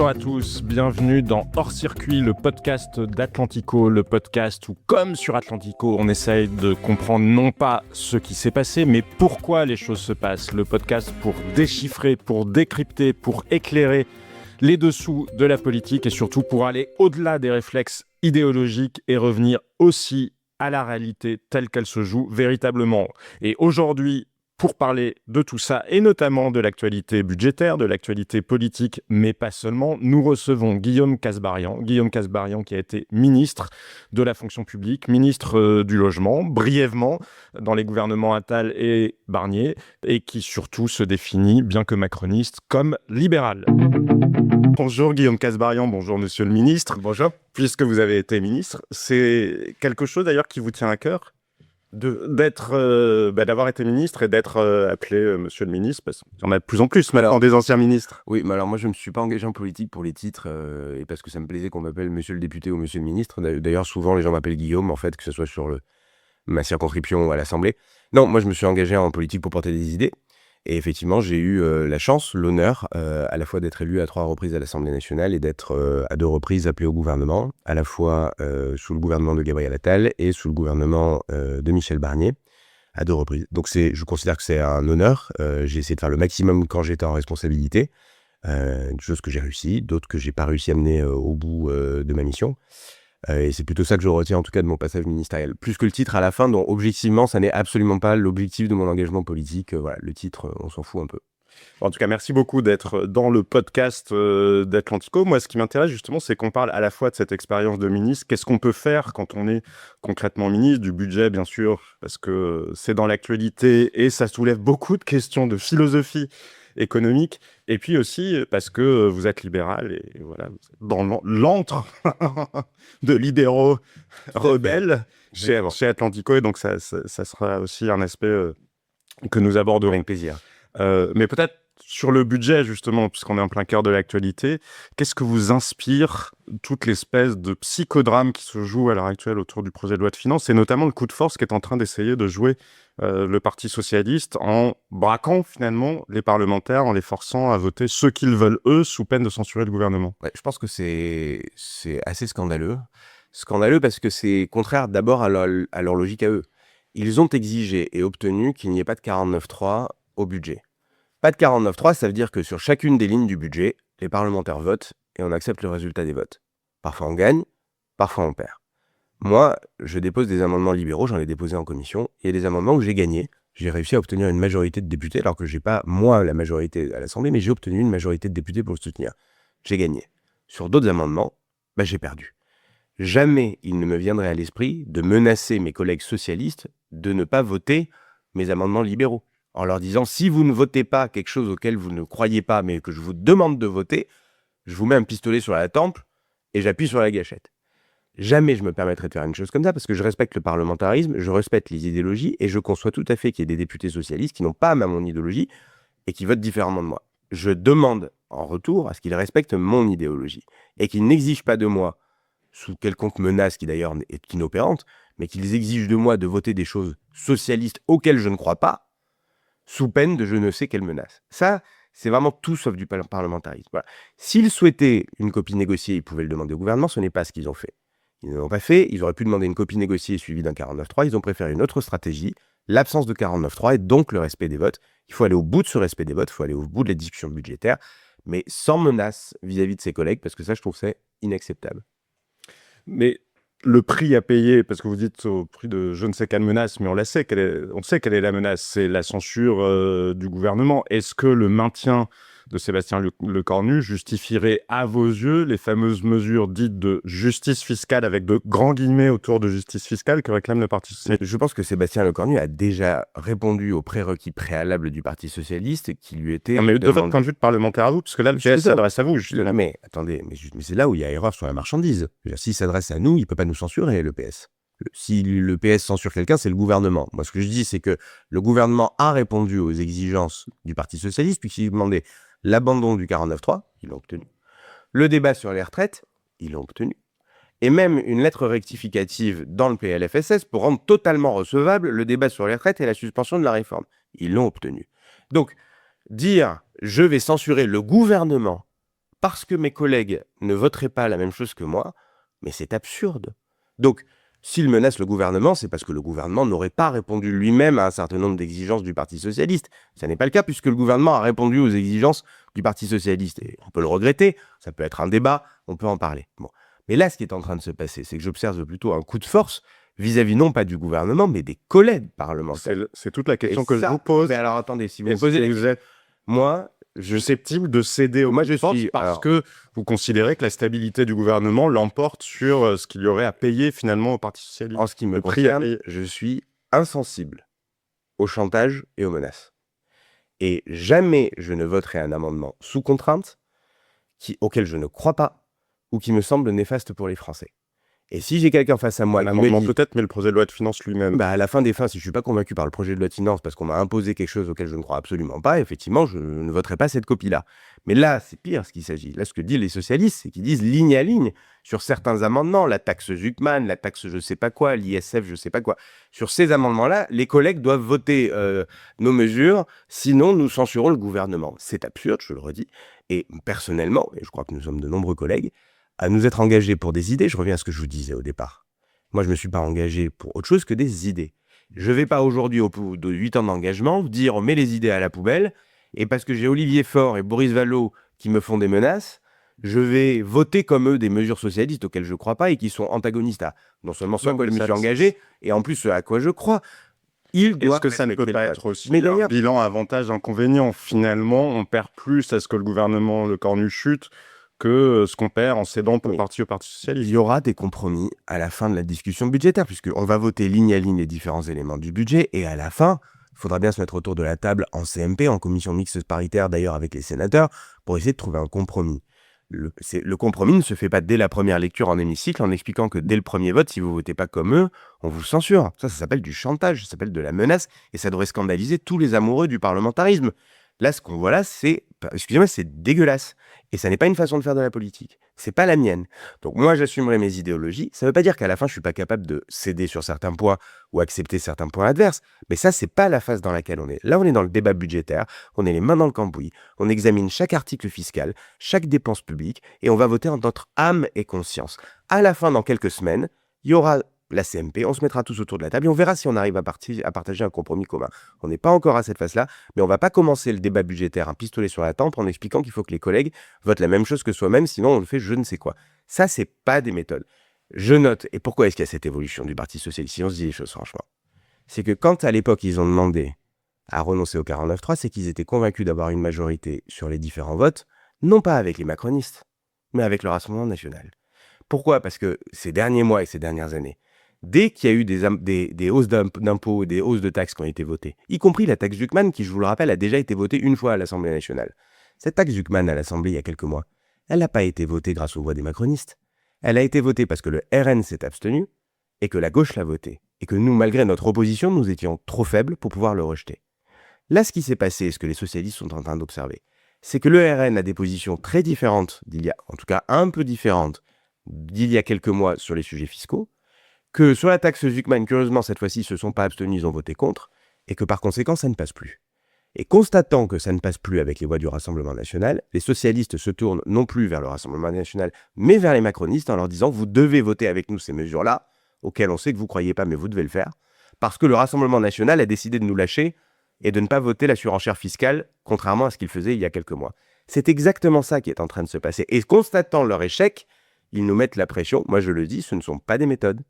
Bonjour à tous, bienvenue dans Hors Circuit, le podcast d'Atlantico, le podcast où, comme sur Atlantico, on essaye de comprendre non pas ce qui s'est passé, mais pourquoi les choses se passent. Le podcast pour déchiffrer, pour décrypter, pour éclairer les dessous de la politique et surtout pour aller au-delà des réflexes idéologiques et revenir aussi à la réalité telle qu'elle se joue véritablement. Et aujourd'hui, pour parler de tout ça, et notamment de l'actualité budgétaire, de l'actualité politique, mais pas seulement, nous recevons Guillaume Kasbarian. Guillaume Kasbarian qui a été ministre de la fonction publique, ministre du logement, brièvement, dans les gouvernements Attal et Barnier, et qui surtout se définit, bien que macroniste, comme libéral. Bonjour Guillaume Kasbarian, bonjour Monsieur le ministre. Bonjour. Puisque vous avez été ministre, c'est quelque chose d'ailleurs qui vous tient à cœur d'avoir été ministre et d'être appelé Monsieur le ministre, parce qu'il y en a de plus en plus maintenant des anciens ministres. Oui, mais alors moi je ne me suis pas engagé en politique pour les titres et parce que ça me plaisait qu'on m'appelle Monsieur le député ou Monsieur le ministre. D'ailleurs, souvent les gens m'appellent Guillaume, en fait, que ce soit sur ma circonscription ou à l'Assemblée. Non, moi je me suis engagé en politique pour porter des idées. Et effectivement, j'ai eu la chance, l'honneur, à la fois d'être élu à 3 reprises à l'Assemblée nationale et d'être à 2 reprises appelé au gouvernement, à la fois sous le gouvernement de Gabriel Attal et sous le gouvernement de Michel Barnier, à 2 reprises. Donc je considère que c'est un honneur. J'ai essayé de faire le maximum quand j'étais en responsabilité, une chose que j'ai réussi, d'autres que j'ai pas réussi à mener au bout de ma mission. Et c'est plutôt ça que je retiens en tout cas de mon passage ministériel. Plus que le titre à la fin, dont objectivement, ça n'est absolument pas l'objectif de mon engagement politique. Voilà, le titre, on s'en fout un peu. En tout cas, merci beaucoup d'être dans le podcast d'Atlantico. Moi, ce qui m'intéresse justement, c'est qu'on parle à la fois de cette expérience de ministre. Qu'est-ce qu'on peut faire quand on est concrètement ministre? Du budget, bien sûr, parce que c'est dans l'actualité et ça soulève beaucoup de questions de philosophie économique. Et puis aussi parce que vous êtes libéral et voilà, vous êtes dans l'antre de libéraux rebelles chez Atlantico. Et donc, ça sera aussi un aspect que nous aborderons. Avec plaisir. Mais peut-être sur le budget, justement, puisqu'on est en plein cœur de l'actualité, qu'est-ce que vous inspire toute l'espèce de psychodrame qui se joue à l'heure actuelle autour du projet de loi de finances, et notamment le coup de force qu'est en train d'essayer de jouer le Parti socialiste en braquant finalement les parlementaires, en les forçant à voter ce qu'ils veulent eux, sous peine de censurer le gouvernement? Ouais, je pense que c'est assez scandaleux. Scandaleux parce que c'est contraire d'abord à leur logique à eux. Ils ont exigé et obtenu qu'il n'y ait pas de 49.3 au budget. Pas de 49.3, ça veut dire que sur chacune des lignes du budget, les parlementaires votent et on accepte le résultat des votes. Parfois on gagne, parfois on perd. Moi, je dépose des amendements libéraux, j'en ai déposé en commission. Il y a des amendements où j'ai gagné. J'ai réussi à obtenir une majorité de députés, alors que j'ai pas, moi, la majorité à l'Assemblée, mais j'ai obtenu une majorité de députés pour le soutenir. J'ai gagné. Sur d'autres amendements, j'ai perdu. Jamais il ne me viendrait à l'esprit de menacer mes collègues socialistes de ne pas voter mes amendements libéraux, en leur disant « si vous ne votez pas quelque chose auquel vous ne croyez pas, mais que je vous demande de voter, je vous mets un pistolet sur la tempe et j'appuie sur la gâchette ». Jamais je me permettrai de faire une chose comme ça, parce que je respecte le parlementarisme, je respecte les idéologies, et je conçois tout à fait qu'il y ait des députés socialistes qui n'ont pas mon idéologie et qui votent différemment de moi. Je demande en retour à ce qu'ils respectent mon idéologie et qu'ils n'exigent pas de moi, sous quelconque menace qui d'ailleurs est inopérante, mais qu'ils exigent de moi de voter des choses socialistes auxquelles je ne crois pas, sous peine de je ne sais quelle menace. Ça, c'est vraiment tout sauf du parlementarisme. Voilà. S'ils souhaitaient une copie négociée, ils pouvaient le demander au gouvernement, ce n'est pas ce qu'ils ont fait. Ils ne l'ont pas fait, ils auraient pu demander une copie négociée suivie d'un 49.3, ils ont préféré une autre stratégie, l'absence de 49.3 et donc le respect des votes. Il faut aller au bout de ce respect des votes, il faut aller au bout de la discussion budgétaire, mais sans menace vis-à-vis de ses collègues, parce que ça, je trouve c'est inacceptable. Mais le prix à payer, parce que vous dites au prix de je ne sais quelle menace, mais on sait quelle est la menace, c'est la censure du gouvernement. Est-ce que le maintien de Sébastien Lecornu justifierait à vos yeux les fameuses mesures dites de justice fiscale, avec de grands guillemets autour de justice fiscale, que réclame le Parti socialiste? Je pense que Sébastien Lecornu a déjà répondu aux prérequis préalables du Parti socialiste qui lui étaient... Non, mais de votre point de vue de parlementaire à vous, parce que là, le PS s'adresse à vous. Non, mais attendez, mais c'est là où il y a erreur sur la marchandise. S'il s'adresse à nous, il ne peut pas nous censurer, le PS. Si le PS censure quelqu'un, c'est le gouvernement. Moi, ce que je dis, c'est que le gouvernement a répondu aux exigences du Parti socialiste, puisqu'il demandait l'abandon du 49.3, ils l'ont obtenu. Le débat sur les retraites, ils l'ont obtenu. Et même une lettre rectificative dans le PLFSS pour rendre totalement recevable le débat sur les retraites et la suspension de la réforme. Ils l'ont obtenu. Donc, dire « je vais censurer le gouvernement parce que mes collègues ne voteraient pas la même chose que moi, mais c'est absurde. Donc, s'il menace le gouvernement, c'est parce que le gouvernement n'aurait pas répondu lui-même à un certain nombre d'exigences du Parti socialiste. Ça n'est pas le cas puisque le gouvernement a répondu aux exigences du Parti socialiste. Et on peut le regretter, ça peut être un débat, on peut en parler. Bon. Mais là, ce qui est en train de se passer, c'est que j'observe plutôt un coup de force vis-à-vis non pas du gouvernement, mais des collègues parlementaires. C'est toute la question Et que ça, je vous pose. Mais alors attendez, si vous Et me posez... vous êtes Moi, susceptible de céder aux forces parce que vous considérez que la stabilité du gouvernement l'emporte sur ce qu'il y aurait à payer finalement au Parti socialiste. En ce qui me concerne, je suis insensible au chantage et aux menaces. Et jamais je ne voterai un amendement sous contrainte auquel je ne crois pas ou qui me semble néfaste pour les Français. Et si j'ai quelqu'un face à moi un amendement peut-être, mais le projet de loi de finances lui-même. À la fin des fins, si je suis pas convaincu par le projet de loi de finances parce qu'on m'a imposé quelque chose auquel je ne crois absolument pas, effectivement, je ne voterai pas cette copie-là. Mais là, c'est pire ce qu'il s'agit. Là, ce que disent les socialistes, c'est qu'ils disent ligne à ligne sur certains amendements, la taxe Zuckman, la taxe je sais pas quoi, l'ISF je sais pas quoi. Sur ces amendements-là, les collègues doivent voter nos mesures, sinon nous censurons le gouvernement. C'est absurde, je le redis. Et personnellement, et je crois que nous sommes de nombreux collègues, à nous être engagés pour des idées, je reviens à ce que je vous disais au départ. Moi, je ne me suis pas engagé pour autre chose que des idées. Je ne vais pas aujourd'hui, au bout de 8 ans d'engagement, dire on met les idées à la poubelle, et parce que j'ai Olivier Faure et Boris Vallaud qui me font des menaces, je vais voter comme eux des mesures socialistes auxquelles je ne crois pas et qui sont antagonistes à non seulement ce à quoi je me suis engagé, et en plus ce à quoi je crois. Est-ce que ça ne peut pas être aussi un bilan avantage-inconvénient ? Finalement, on perd plus à ce que le gouvernement, le cornu chute, que ce qu'on perd en cédant pour partie au Parti socialiste. Il y aura des compromis à la fin de la discussion budgétaire, puisqu'on va voter ligne à ligne les différents éléments du budget, et à la fin, il faudra bien se mettre autour de la table en CMP, en commission mixte paritaire d'ailleurs avec les sénateurs, pour essayer de trouver un compromis. Le compromis ne se fait pas dès la première lecture en hémicycle en expliquant que dès le premier vote, si vous ne votez pas comme eux, on vous censure. Ça s'appelle du chantage, ça s'appelle de la menace, et ça devrait scandaliser tous les amoureux du parlementarisme. Là, ce qu'on voit là, excusez-moi, c'est dégueulasse. Et ça n'est pas une façon de faire de la politique. C'est pas la mienne. Donc moi, j'assumerai mes idéologies. Ça ne veut pas dire qu'à la fin, je suis pas capable de céder sur certains points ou accepter certains points adverses. Mais ça, c'est pas la phase dans laquelle on est. Là, on est dans le débat budgétaire. On est les mains dans le cambouis. On examine chaque article fiscal, chaque dépense publique, et on va voter en notre âme et conscience. À la fin, dans quelques semaines, il y aura la CMP, on se mettra tous autour de la table et on verra si on arrive à partager un compromis commun. On n'est pas encore à cette phase-là, mais on va pas commencer le débat budgétaire un pistolet sur la tempe en expliquant qu'il faut que les collègues votent la même chose que soi-même, sinon on le fait je ne sais quoi. Ça, c'est pas des méthodes. Je note, et pourquoi est-ce qu'il y a cette évolution du Parti socialiste, si on se dit les choses franchement, c'est que quand à l'époque ils ont demandé à renoncer au 49.3, c'est qu'ils étaient convaincus d'avoir une majorité sur les différents votes, non pas avec les macronistes, mais avec le Rassemblement national. Pourquoi ? Parce que ces derniers mois et ces dernières années, dès qu'il y a eu des hausses d'impôts et des hausses de taxes qui ont été votées, y compris la taxe Zuckman, qui, je vous le rappelle, a déjà été votée une fois à l'Assemblée nationale. Cette taxe Zuckman à l'Assemblée, il y a quelques mois, elle n'a pas été votée grâce aux voix des macronistes. Elle a été votée parce que le RN s'est abstenu et que la gauche l'a votée. Et que nous, malgré notre opposition, nous étions trop faibles pour pouvoir le rejeter. Là, ce qui s'est passé, et ce que les socialistes sont en train d'observer, c'est que le RN a des positions très différentes en tout cas un peu différentes, d'il y a quelques mois sur les sujets fiscaux, que sur la taxe Zuckman, curieusement, cette fois-ci, ils ne se sont pas abstenus, ils ont voté contre, et que par conséquent, ça ne passe plus. Et constatant que ça ne passe plus avec les voix du Rassemblement national, les socialistes se tournent non plus vers le Rassemblement national, mais vers les macronistes en leur disant « Vous devez voter avec nous ces mesures-là, auxquelles on sait que vous ne croyez pas, mais vous devez le faire, parce que le Rassemblement national a décidé de nous lâcher et de ne pas voter la surenchère fiscale, contrairement à ce qu'il faisait il y a quelques mois. » C'est exactement ça qui est en train de se passer. Et constatant leur échec, ils nous mettent la pression. Moi, je le dis, ce ne sont pas des méthodes.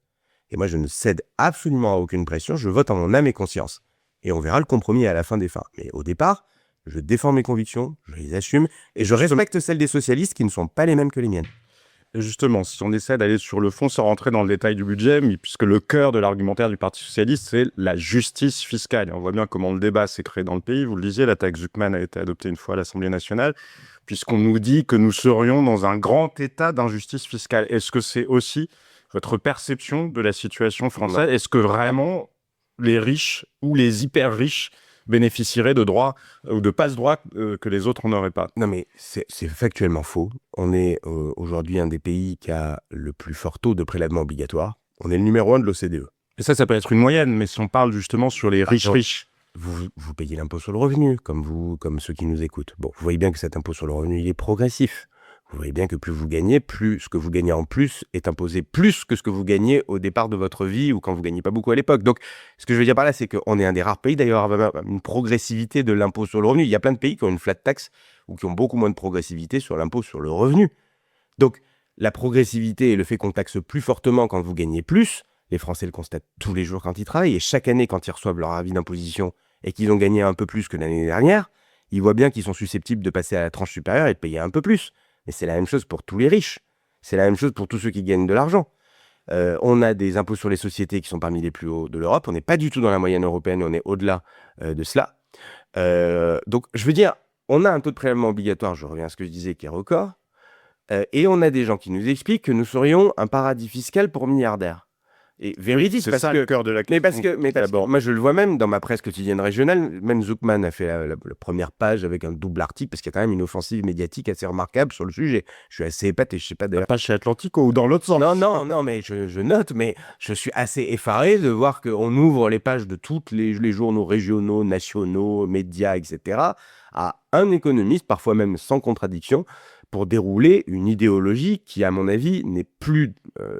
Et moi, je ne cède absolument à aucune pression. Je vote en mon âme et conscience. Et on verra le compromis à la fin des fins. Mais au départ, je défends mes convictions, je les assume, et je respecte celles des socialistes qui ne sont pas les mêmes que les miennes. Et justement, si on essaie d'aller sur le fond sans rentrer dans le détail du budget, mais puisque le cœur de l'argumentaire du Parti socialiste, c'est la justice fiscale. Et on voit bien comment le débat s'est créé dans le pays. Vous le disiez, la taxe Zuckman a été adoptée une fois à l'Assemblée nationale, puisqu'on nous dit que nous serions dans un grand état d'injustice fiscale. Est-ce que c'est aussi votre perception de la situation française? Est-ce que vraiment les riches ou les hyper riches bénéficieraient de droits ou de passe-droits que les autres n'auraient pas? Non, mais c'est factuellement faux. On est aujourd'hui un des pays qui a le plus fort taux de prélèvement obligatoire. On est le numéro 1 de l'OCDE. Et ça peut être une moyenne, mais si on parle justement sur les riches. Vous payez l'impôt sur le revenu, comme ceux qui nous écoutent. Bon, vous voyez bien que cet impôt sur le revenu, il est progressif. Vous voyez bien que plus vous gagnez, plus ce que vous gagnez en plus est imposé plus que ce que vous gagnez au départ de votre vie ou quand vous ne gagnez pas beaucoup à l'époque. Donc, ce que je veux dire par là, c'est qu'on est un des rares pays d'ailleurs à avoir une progressivité de l'impôt sur le revenu. Il y a plein de pays qui ont une flat tax ou qui ont beaucoup moins de progressivité sur l'impôt sur le revenu. Donc, la progressivité et le fait qu'on taxe plus fortement quand vous gagnez plus, les Français le constatent tous les jours quand ils travaillent et chaque année quand ils reçoivent leur avis d'imposition et qu'ils ont gagné un peu plus que l'année dernière, ils voient bien qu'ils sont susceptibles de passer à la tranche supérieure et de payer un peu plus. Mais c'est la même chose pour tous les riches. C'est la même chose pour tous ceux qui gagnent de l'argent. On a des impôts sur les sociétés qui sont parmi les plus hauts de l'Europe. On n'est pas du tout dans la moyenne européenne, on est au-delà de cela. Donc, je veux dire, on a un taux de prélèvement obligatoire, je reviens à ce que je disais, qui est record. Et on a des gens qui nous expliquent que nous serions un paradis fiscal pour milliardaires. Et véridique, C'est parce ça que... le cœur de la question. Mais parce que moi, je le vois même dans ma presse quotidienne régionale. Même Zuckman a fait la première page avec un double article parce qu'il y a quand même une offensive médiatique assez remarquable sur le sujet. Je suis assez épaté, je sais pas d'ailleurs. Pas chez Atlantico ou dans l'autre sens. Non, mais je note, mais je suis assez effaré de voir qu'on ouvre les pages de tous les journaux régionaux, nationaux, médias, etc., à un économiste, parfois même sans contradiction, pour dérouler une idéologie qui, à mon avis, n'est plus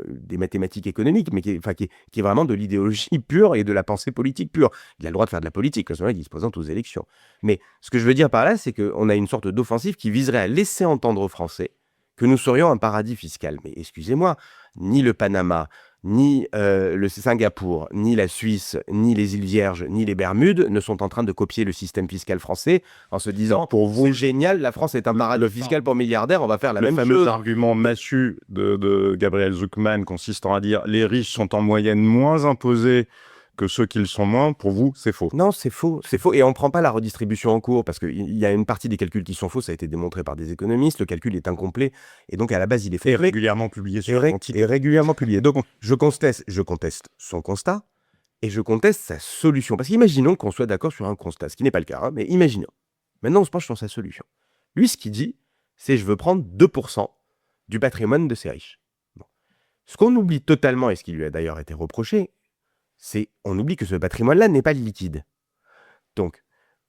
des mathématiques économiques, mais qui est vraiment de l'idéologie pure et de la pensée politique pure. Il a le droit de faire de la politique, là, il se présente aux élections. Mais ce que je veux dire par là, c'est qu'on a une sorte d'offensive qui viserait à laisser entendre aux Français que nous serions un paradis fiscal. Mais excusez-moi, ni le Panama, ni le Singapour, ni la Suisse, ni les îles Vierges, ni les Bermudes ne sont en train de copier le système fiscal français en se disant « Pour vous, c'est génial, la France est un paradis fiscal pour milliardaires, on va faire la même chose ». Le fameux argument massu de Gabriel Zuckman consistant à dire « les riches sont en moyenne moins imposés que ceux qui le sont moins », pour vous, c'est faux. Non, c'est faux. Et on ne prend pas la redistribution en cours parce qu'il y a une partie des calculs qui sont faux, ça a été démontré par des économistes, le calcul est incomplet et donc à la base il est fait. Et régulièrement publié sur et régulièrement publié. Donc je conteste son constat et je conteste sa solution. Parce qu'imaginons qu'on soit d'accord sur un constat, ce qui n'est pas le cas, hein, mais imaginons. Maintenant on se penche sur sa solution. Lui, ce qu'il dit, c'est je veux prendre 2% du patrimoine de ces riches. Bon. Ce qu'on oublie totalement, et ce qui lui a d'ailleurs été reproché, c'est on oublie que ce patrimoine-là n'est pas liquide. Donc,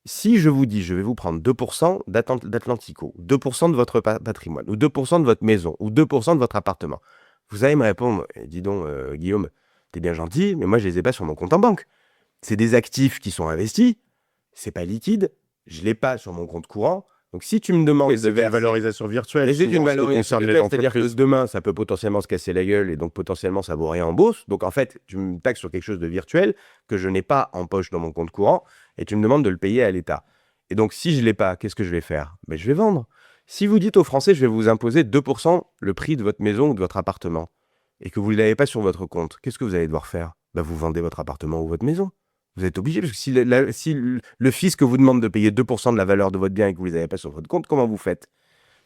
si je vous dis, je vais vous prendre 2% d'Atlantico, 2% de votre patrimoine, ou 2% de votre maison, ou 2% de votre appartement, vous allez me répondre, dis donc, Guillaume, t'es bien gentil, mais moi, je les ai pas sur mon compte en banque. C'est des actifs qui sont investis, c'est pas liquide, je l'ai pas sur mon compte courant. Donc, si tu me demandes... C'est une valorisation virtuelle. C'est une valorisation virtuelle, c'est-à-dire que demain, ça peut potentiellement se casser la gueule et donc potentiellement, ça vaut rien en bourse. Donc, en fait, tu me taxes sur quelque chose de virtuel que je n'ai pas en poche dans mon compte courant et tu me demandes de le payer à l'État. Et donc, si je ne l'ai pas, qu'est-ce que je vais faire? Je vais vendre. Si vous dites aux Français, je vais vous imposer 2% le prix de votre maison ou de votre appartement et que vous ne l'avez pas sur votre compte, qu'est-ce que vous allez devoir faire? Vous vendez votre appartement ou votre maison. Vous êtes obligé, parce que si le fisc vous demande de payer 2% de la valeur de votre bien et que vous ne les avez pas sur votre compte, comment vous faites?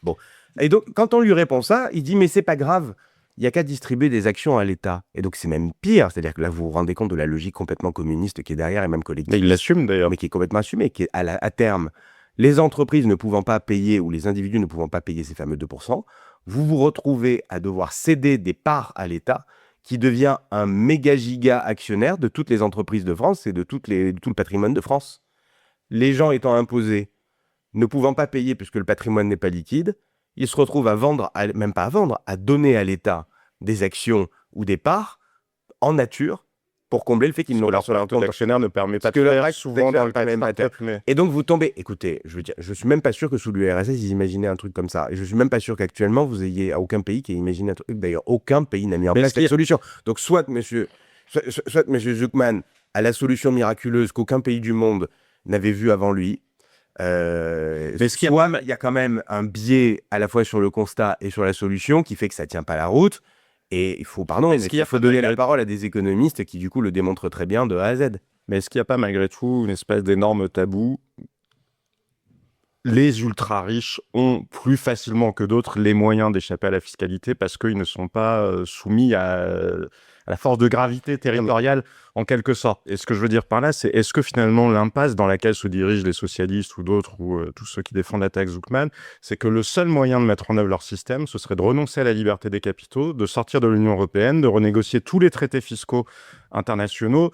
Bon. Et donc, quand on lui répond ça, il dit « mais c'est pas grave, il n'y a qu'à distribuer des actions à l'État ». Et donc, c'est même pire, c'est-à-dire que là, vous vous rendez compte de la logique complètement communiste qui est derrière et même collective. Il l'assume d'ailleurs. Mais qui est complètement assumée, qui est à terme, les entreprises ne pouvant pas payer ou les individus ne pouvant pas payer ces fameux 2%, vous vous retrouvez à devoir céder des parts à l'État qui devient un méga giga actionnaire de toutes les entreprises de France et de tout le patrimoine de France. Les gens étant imposés, ne pouvant pas payer puisque le patrimoine n'est pas liquide, ils se retrouvent à vendre, même pas à vendre, à donner à l'État des actions ou des parts en nature pour combler le fait qu'ils n'ont pas sur leur compte. L'actionnaire ne permet pas de faire souvent dans le cas de Et donc vous tombez, écoutez, je suis même pas sûr que sous l'URSS ils imaginaient un truc comme ça. Et je suis même pas sûr qu'actuellement vous ayez à aucun pays qui ait imaginé un truc. D'ailleurs, aucun pays n'a mis en place cette solution. Donc soit monsieur Zuckman a la solution miraculeuse qu'aucun pays du monde n'avait vue avant lui. Soit il y a quand même un biais à la fois sur le constat et sur la solution qui fait que ça tient pas la route. Et il faut, il faut donner la parole à des économistes qui, du coup, le démontrent très bien de A à Z. Mais est-ce qu'il n'y a pas, malgré tout, une espèce d'énorme tabou? Les ultra-riches ont plus facilement que d'autres les moyens d'échapper à la fiscalité parce qu'ils ne sont pas soumis à la force de gravité territoriale, en quelque sorte. Et ce que je veux dire par là, c'est est-ce que finalement l'impasse dans laquelle se dirigent les socialistes ou d'autres, ou tous ceux qui défendent la taxe Zuckman, c'est que le seul moyen de mettre en œuvre leur système, ce serait de renoncer à la liberté des capitaux, de sortir de l'Union européenne, de renégocier tous les traités fiscaux internationaux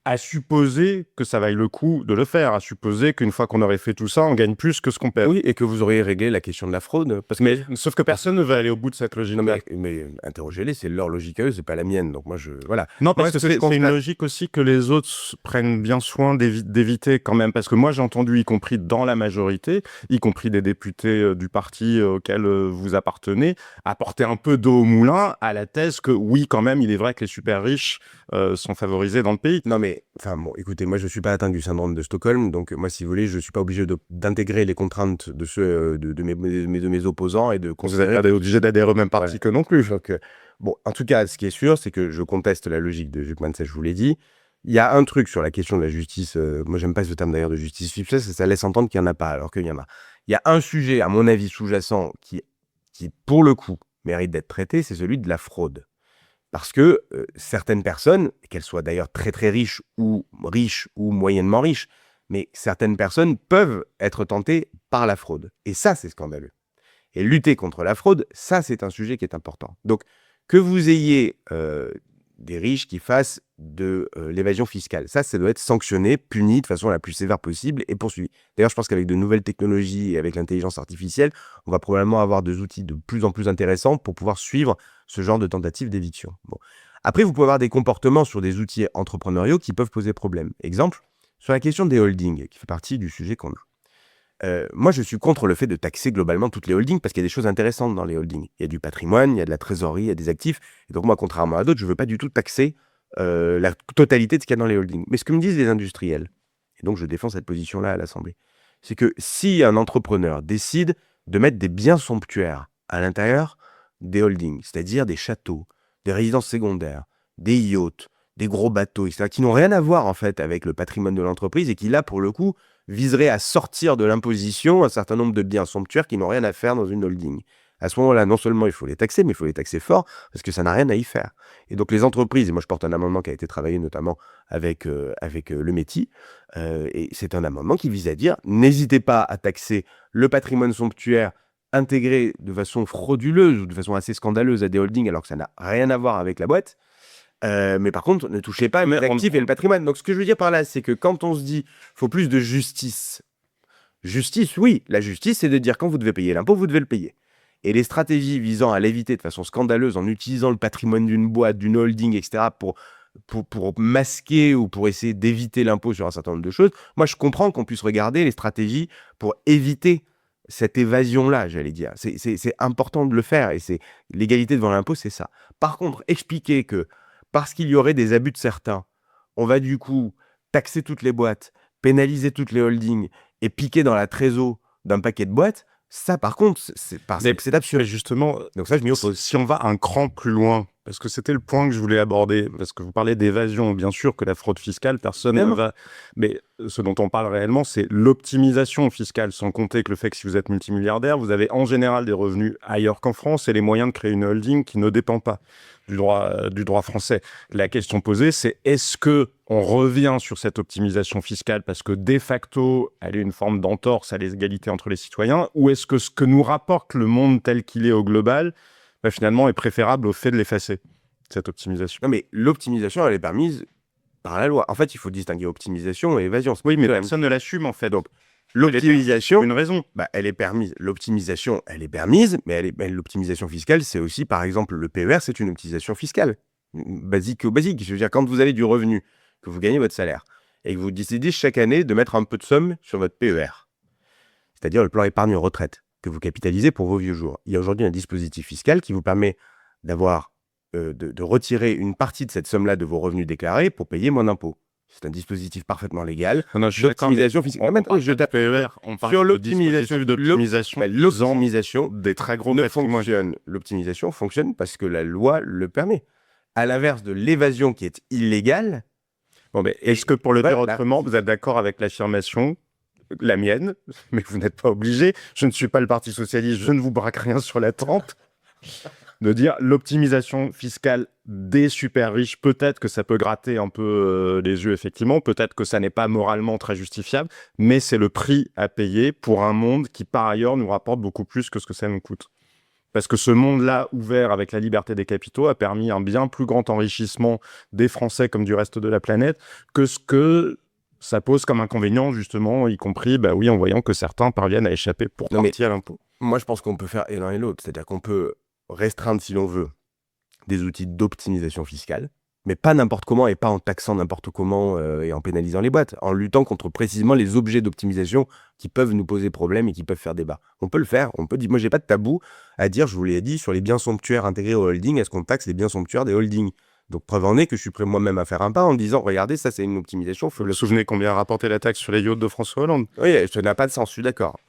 à supposer que ça vaille le coup de le faire, à supposer qu'une fois qu'on aurait fait tout ça, on gagne plus que ce qu'on perd. Oui, et que vous auriez réglé la question de la fraude. Parce que, Mais sauf que personne ne va aller au bout de cette logique. non, mais interrogez-les, c'est leur logique à eux, c'est pas la mienne. Donc moi, voilà. Non, parce Moi, que ce que je c'est une constate- logique aussi que les autres prennent bien soin d'éviter quand même. Parce que moi, j'ai entendu, y compris dans la majorité, y compris des députés du parti auquel vous appartenez, apporter un peu d'eau au moulin à la thèse que oui, quand même, il est vrai que les super riches sont favorisés dans le pays. Non, mais, enfin, bon, écoutez, moi, je suis pas atteint du syndrome de Stockholm, donc moi, si vous voulez, je suis pas obligé d'intégrer les contraintes de ceux de mes opposants et de Vous considérer. n'êtes pas obligé d'adhérer au même parti que non plus. Donc, bon, en tout cas, ce qui est sûr, c'est que je conteste la logique de Jukman, je vous l'ai dit. Il y a un truc sur la question de la justice, moi, j'aime pas ce terme d'ailleurs de justice fiscale, ça laisse entendre qu'il y en a pas, alors qu'il y en a. Il y a un sujet, à mon avis, sous-jacent, qui, pour le coup, mérite d'être traité, c'est celui de la fraude. Parce que certaines personnes, qu'elles soient d'ailleurs très très riches ou moyennement riches, mais certaines personnes peuvent être tentées par la fraude. Et ça, c'est scandaleux. Et lutter contre la fraude, ça, c'est un sujet qui est important. Donc, que vous ayez des riches qui fassent de l'évasion fiscale, ça doit être sanctionné, puni de façon la plus sévère possible et poursuivi. D'ailleurs, je pense qu'avec de nouvelles technologies et avec l'intelligence artificielle, on va probablement avoir des outils de plus en plus intéressants pour pouvoir suivre ce genre de tentative d'éviction. Bon. Après, vous pouvez avoir des comportements sur des outils entrepreneuriaux qui peuvent poser problème. Exemple, sur la question des holdings, qui fait partie du sujet qu'on a. Moi, je suis contre le fait de taxer globalement toutes les holdings parce qu'il y a des choses intéressantes dans les holdings. Il y a du patrimoine, il y a de la trésorerie, il y a des actifs. Et donc moi, contrairement à d'autres, je ne veux pas du tout taxer la totalité de ce qu'il y a dans les holdings. Mais ce que me disent les industriels, et donc je défends cette position-là à l'Assemblée, c'est que si un entrepreneur décide de mettre des biens somptuaires à l'intérieur des holdings, c'est-à-dire des châteaux, des résidences secondaires, des yachts, des gros bateaux, etc., qui n'ont rien à voir en fait avec le patrimoine de l'entreprise et qui là, pour le coup, viserait à sortir de l'imposition un certain nombre de biens somptuaires qui n'ont rien à faire dans une holding. À ce moment-là, non seulement il faut les taxer, mais il faut les taxer fort, parce que ça n'a rien à y faire. Et donc les entreprises, et moi je porte un amendement qui a été travaillé notamment avec le METI, et c'est un amendement qui vise à dire, n'hésitez pas à taxer le patrimoine somptuaire intégré de façon frauduleuse ou de façon assez scandaleuse à des holdings, alors que ça n'a rien à voir avec la boîte. Mais par contre, ne touchez pas l'actif et le patrimoine. Donc ce que je veux dire par là, c'est que quand on se dit faut plus de justice, oui, la justice, c'est de dire quand vous devez payer l'impôt, vous devez le payer. Et les stratégies visant à l'éviter de façon scandaleuse en utilisant le patrimoine d'une boîte, d'une holding, etc., pour masquer ou pour essayer d'éviter l'impôt sur un certain nombre de choses, moi je comprends qu'on puisse regarder les stratégies pour éviter cette évasion-là, j'allais dire. C'est important de le faire et c'est l'égalité devant l'impôt, c'est ça. Par contre, expliquer que parce qu'il y aurait des abus de certains, on va du coup taxer toutes les boîtes, pénaliser toutes les holdings et piquer dans la trésor d'un paquet de boîtes, ça par contre, c'est absurde. Mais justement, Donc ça, je m'y oppose. si on va un cran plus loin, parce que c'était le point que je voulais aborder, parce que vous parlez d'évasion, bien sûr que la fraude fiscale, personne ne va... Mais ce dont on parle réellement, c'est l'optimisation fiscale, sans compter que le fait que si vous êtes multimilliardaire, vous avez en général des revenus ailleurs qu'en France et les moyens de créer une holding qui ne dépend pas du droit français. La question posée, c'est est-ce que on revient sur cette optimisation fiscale parce que de facto, elle est une forme d'entorse à l'égalité entre les citoyens, ou est-ce que ce que nous rapporte le monde tel qu'il est au global, finalement, est préférable au fait de l'effacer, cette optimisation? Non, mais l'optimisation, elle est permise par la loi. En fait, il faut distinguer optimisation et évasion. Oui, mais personne ne l'assume, en fait. Donc, l'optimisation, une raison. Elle est permise. L'optimisation, elle est permise, mais l'optimisation fiscale, c'est aussi, par exemple, le PER, c'est une optimisation fiscale. Basique. Je veux dire, quand vous avez du revenu, que vous gagnez votre salaire, et que vous décidez chaque année de mettre un peu de somme sur votre PER, c'est-à-dire le plan épargne retraite, que vous capitalisez pour vos vieux jours. Il y a aujourd'hui un dispositif fiscal qui vous permet d'avoir, de retirer une partie de cette somme-là de vos revenus déclarés pour payer moins d'impôts. C'est un dispositif parfaitement légal. Non, je suis d'accord, l'optimisation fiscale. On parle sur l'optimisation l'optimisation des très gros ne patrimoines. fonctionne. L'optimisation fonctionne parce que la loi le permet. À l'inverse de l'évasion qui est illégale. Bon, mais est-ce que pour le dire autrement, vous êtes d'accord avec l'affirmation, la mienne, mais vous n'êtes pas obligé, je ne suis pas le Parti Socialiste, je ne vous braque rien sur la tempe, de dire l'optimisation fiscale des super riches, peut-être que ça peut gratter un peu les yeux, effectivement, peut-être que ça n'est pas moralement très justifiable, mais c'est le prix à payer pour un monde qui, par ailleurs, nous rapporte beaucoup plus que ce que ça nous coûte. Parce que ce monde-là ouvert avec la liberté des capitaux a permis un bien plus grand enrichissement des Français comme du reste de la planète que ce que ça pose comme inconvénient, justement, y compris, bah oui, en voyant que certains parviennent à échapper pour Non, mais partie à l'impôt. moi, je pense qu'on peut faire et l'un et l'autre. C'est-à-dire qu'on peut restreindre, si l'on veut, des outils d'optimisation fiscale, mais pas n'importe comment et pas en taxant n'importe comment et en pénalisant les boîtes, en luttant contre précisément les objets d'optimisation qui peuvent nous poser problème et qui peuvent faire débat. On peut le faire, on peut dire, moi j'ai pas de tabou à dire, je vous l'ai dit, sur les biens somptuaires intégrés au holding, est-ce qu'on taxe les biens somptuaires des holdings? Donc preuve en est que je suis prêt moi-même à faire un pas en disant, regardez, ça c'est une optimisation. Vous vous souvenez combien a rapporté la taxe sur les yachts de François Hollande? Oui, ça n'a pas de sens, je suis d'accord.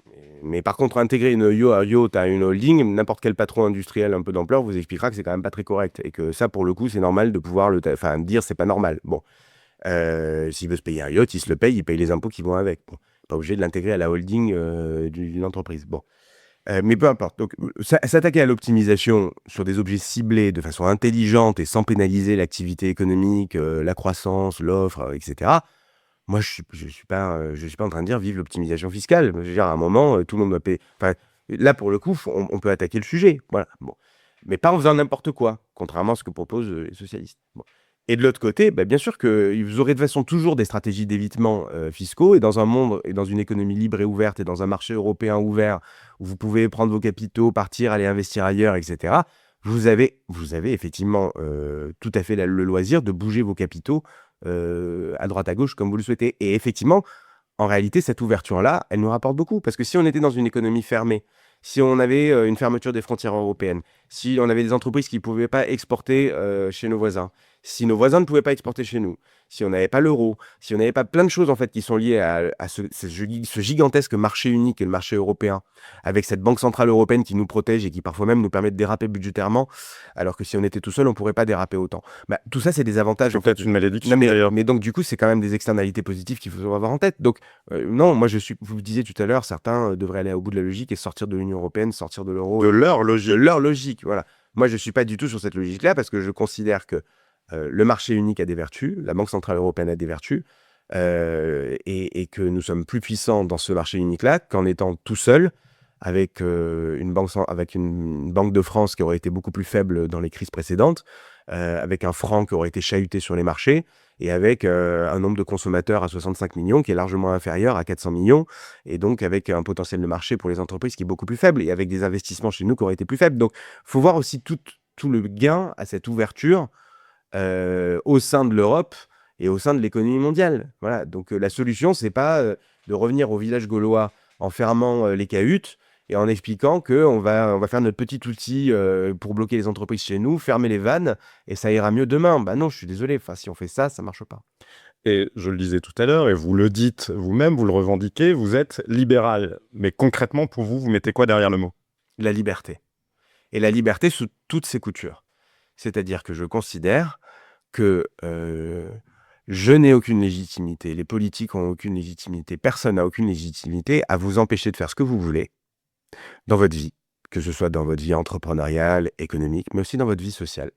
Mais par contre, intégrer une yacht à une holding, n'importe quel patron industriel un peu d'ampleur vous expliquera que c'est quand même pas très correct. Et que ça, pour le coup, c'est normal de pouvoir dire c'est pas normal. Bon, s'il veut se payer un yacht, il se le paye, il paye les impôts qui vont avec. Bon, pas obligé de l'intégrer à la holding d'une entreprise. Bon. Mais peu importe. Donc, s'attaquer à l'optimisation sur des objets ciblés de façon intelligente et sans pénaliser l'activité économique, la croissance, l'offre, etc. Moi, je suis pas en train de dire vive l'optimisation fiscale. Je veux dire, à un moment, tout le monde doit payer. Enfin, là, pour le coup, on peut attaquer le sujet. Voilà. Bon. Mais pas en faisant n'importe quoi, contrairement à ce que proposent les socialistes. Bon. Et de l'autre côté, bah, bien sûr que vous aurez de toute façon toujours des stratégies d'évitement fiscaux. Et dans un monde et dans une économie libre et ouverte et dans un marché européen ouvert où vous pouvez prendre vos capitaux, partir, aller investir ailleurs, etc., vous avez effectivement tout à fait le loisir de bouger vos capitaux à droite à gauche comme vous le souhaitez. Et effectivement, en réalité, cette ouverture-là, elle nous rapporte beaucoup. Parce que si on était dans une économie fermée, si on avait une fermeture des frontières européennes, si on avait des entreprises qui ne pouvaient pas exporter chez nos voisins, si nos voisins ne pouvaient pas exporter chez nous, si on n'avait pas l'euro, si on n'avait pas plein de choses en fait qui sont liées à ce gigantesque marché unique et le marché européen, avec cette banque centrale européenne qui nous protège et qui parfois même nous permet de déraper budgétairement, alors que si on était tout seul, on ne pourrait pas déraper autant. Bah, tout ça, c'est des avantages. C'est peut-être une malédiction, Non, d'ailleurs. mais donc du coup, c'est quand même des externalités positives qu'il faut avoir en tête. Donc non, moi vous le disiez tout à l'heure, certains devraient aller au bout de la logique et sortir de l'Union européenne, sortir de l'euro. De leur logique. De leur logique, voilà. Moi, je ne suis pas du tout sur cette logique-là parce que je considère que le marché unique a des vertus, la Banque centrale européenne a des vertus, et que nous sommes plus puissants dans ce marché unique-là qu'en étant tout seul avec une banque de France qui aurait été beaucoup plus faible dans les crises précédentes, avec un franc qui aurait été chahuté sur les marchés, et avec un nombre de consommateurs à 65 millions qui est largement inférieur à 400 millions, et donc avec un potentiel de marché pour les entreprises qui est beaucoup plus faible, et avec des investissements chez nous qui auraient été plus faibles. Donc, il faut voir aussi tout le gain à cette ouverture au sein de l'Europe et au sein de l'économie mondiale. Voilà. Donc, la solution, c'est pas de revenir au village gaulois en fermant les cahutes et en expliquant qu'on va faire notre petit outil pour bloquer les entreprises chez nous, fermer les vannes, et ça ira mieux demain. Bah non, je suis désolé. Enfin, si on fait ça, ça marche pas. Et je le disais tout à l'heure, et vous le dites vous-même, vous le revendiquez, vous êtes libéral. Mais concrètement, pour vous, vous mettez quoi derrière le mot? La liberté. Et la liberté sous toutes ses coutures. C'est-à-dire que je considère que je n'ai aucune légitimité, les politiques n'ont aucune légitimité, personne n'a aucune légitimité à vous empêcher de faire ce que vous voulez dans votre vie, que ce soit dans votre vie entrepreneuriale, économique, mais aussi dans votre vie sociale,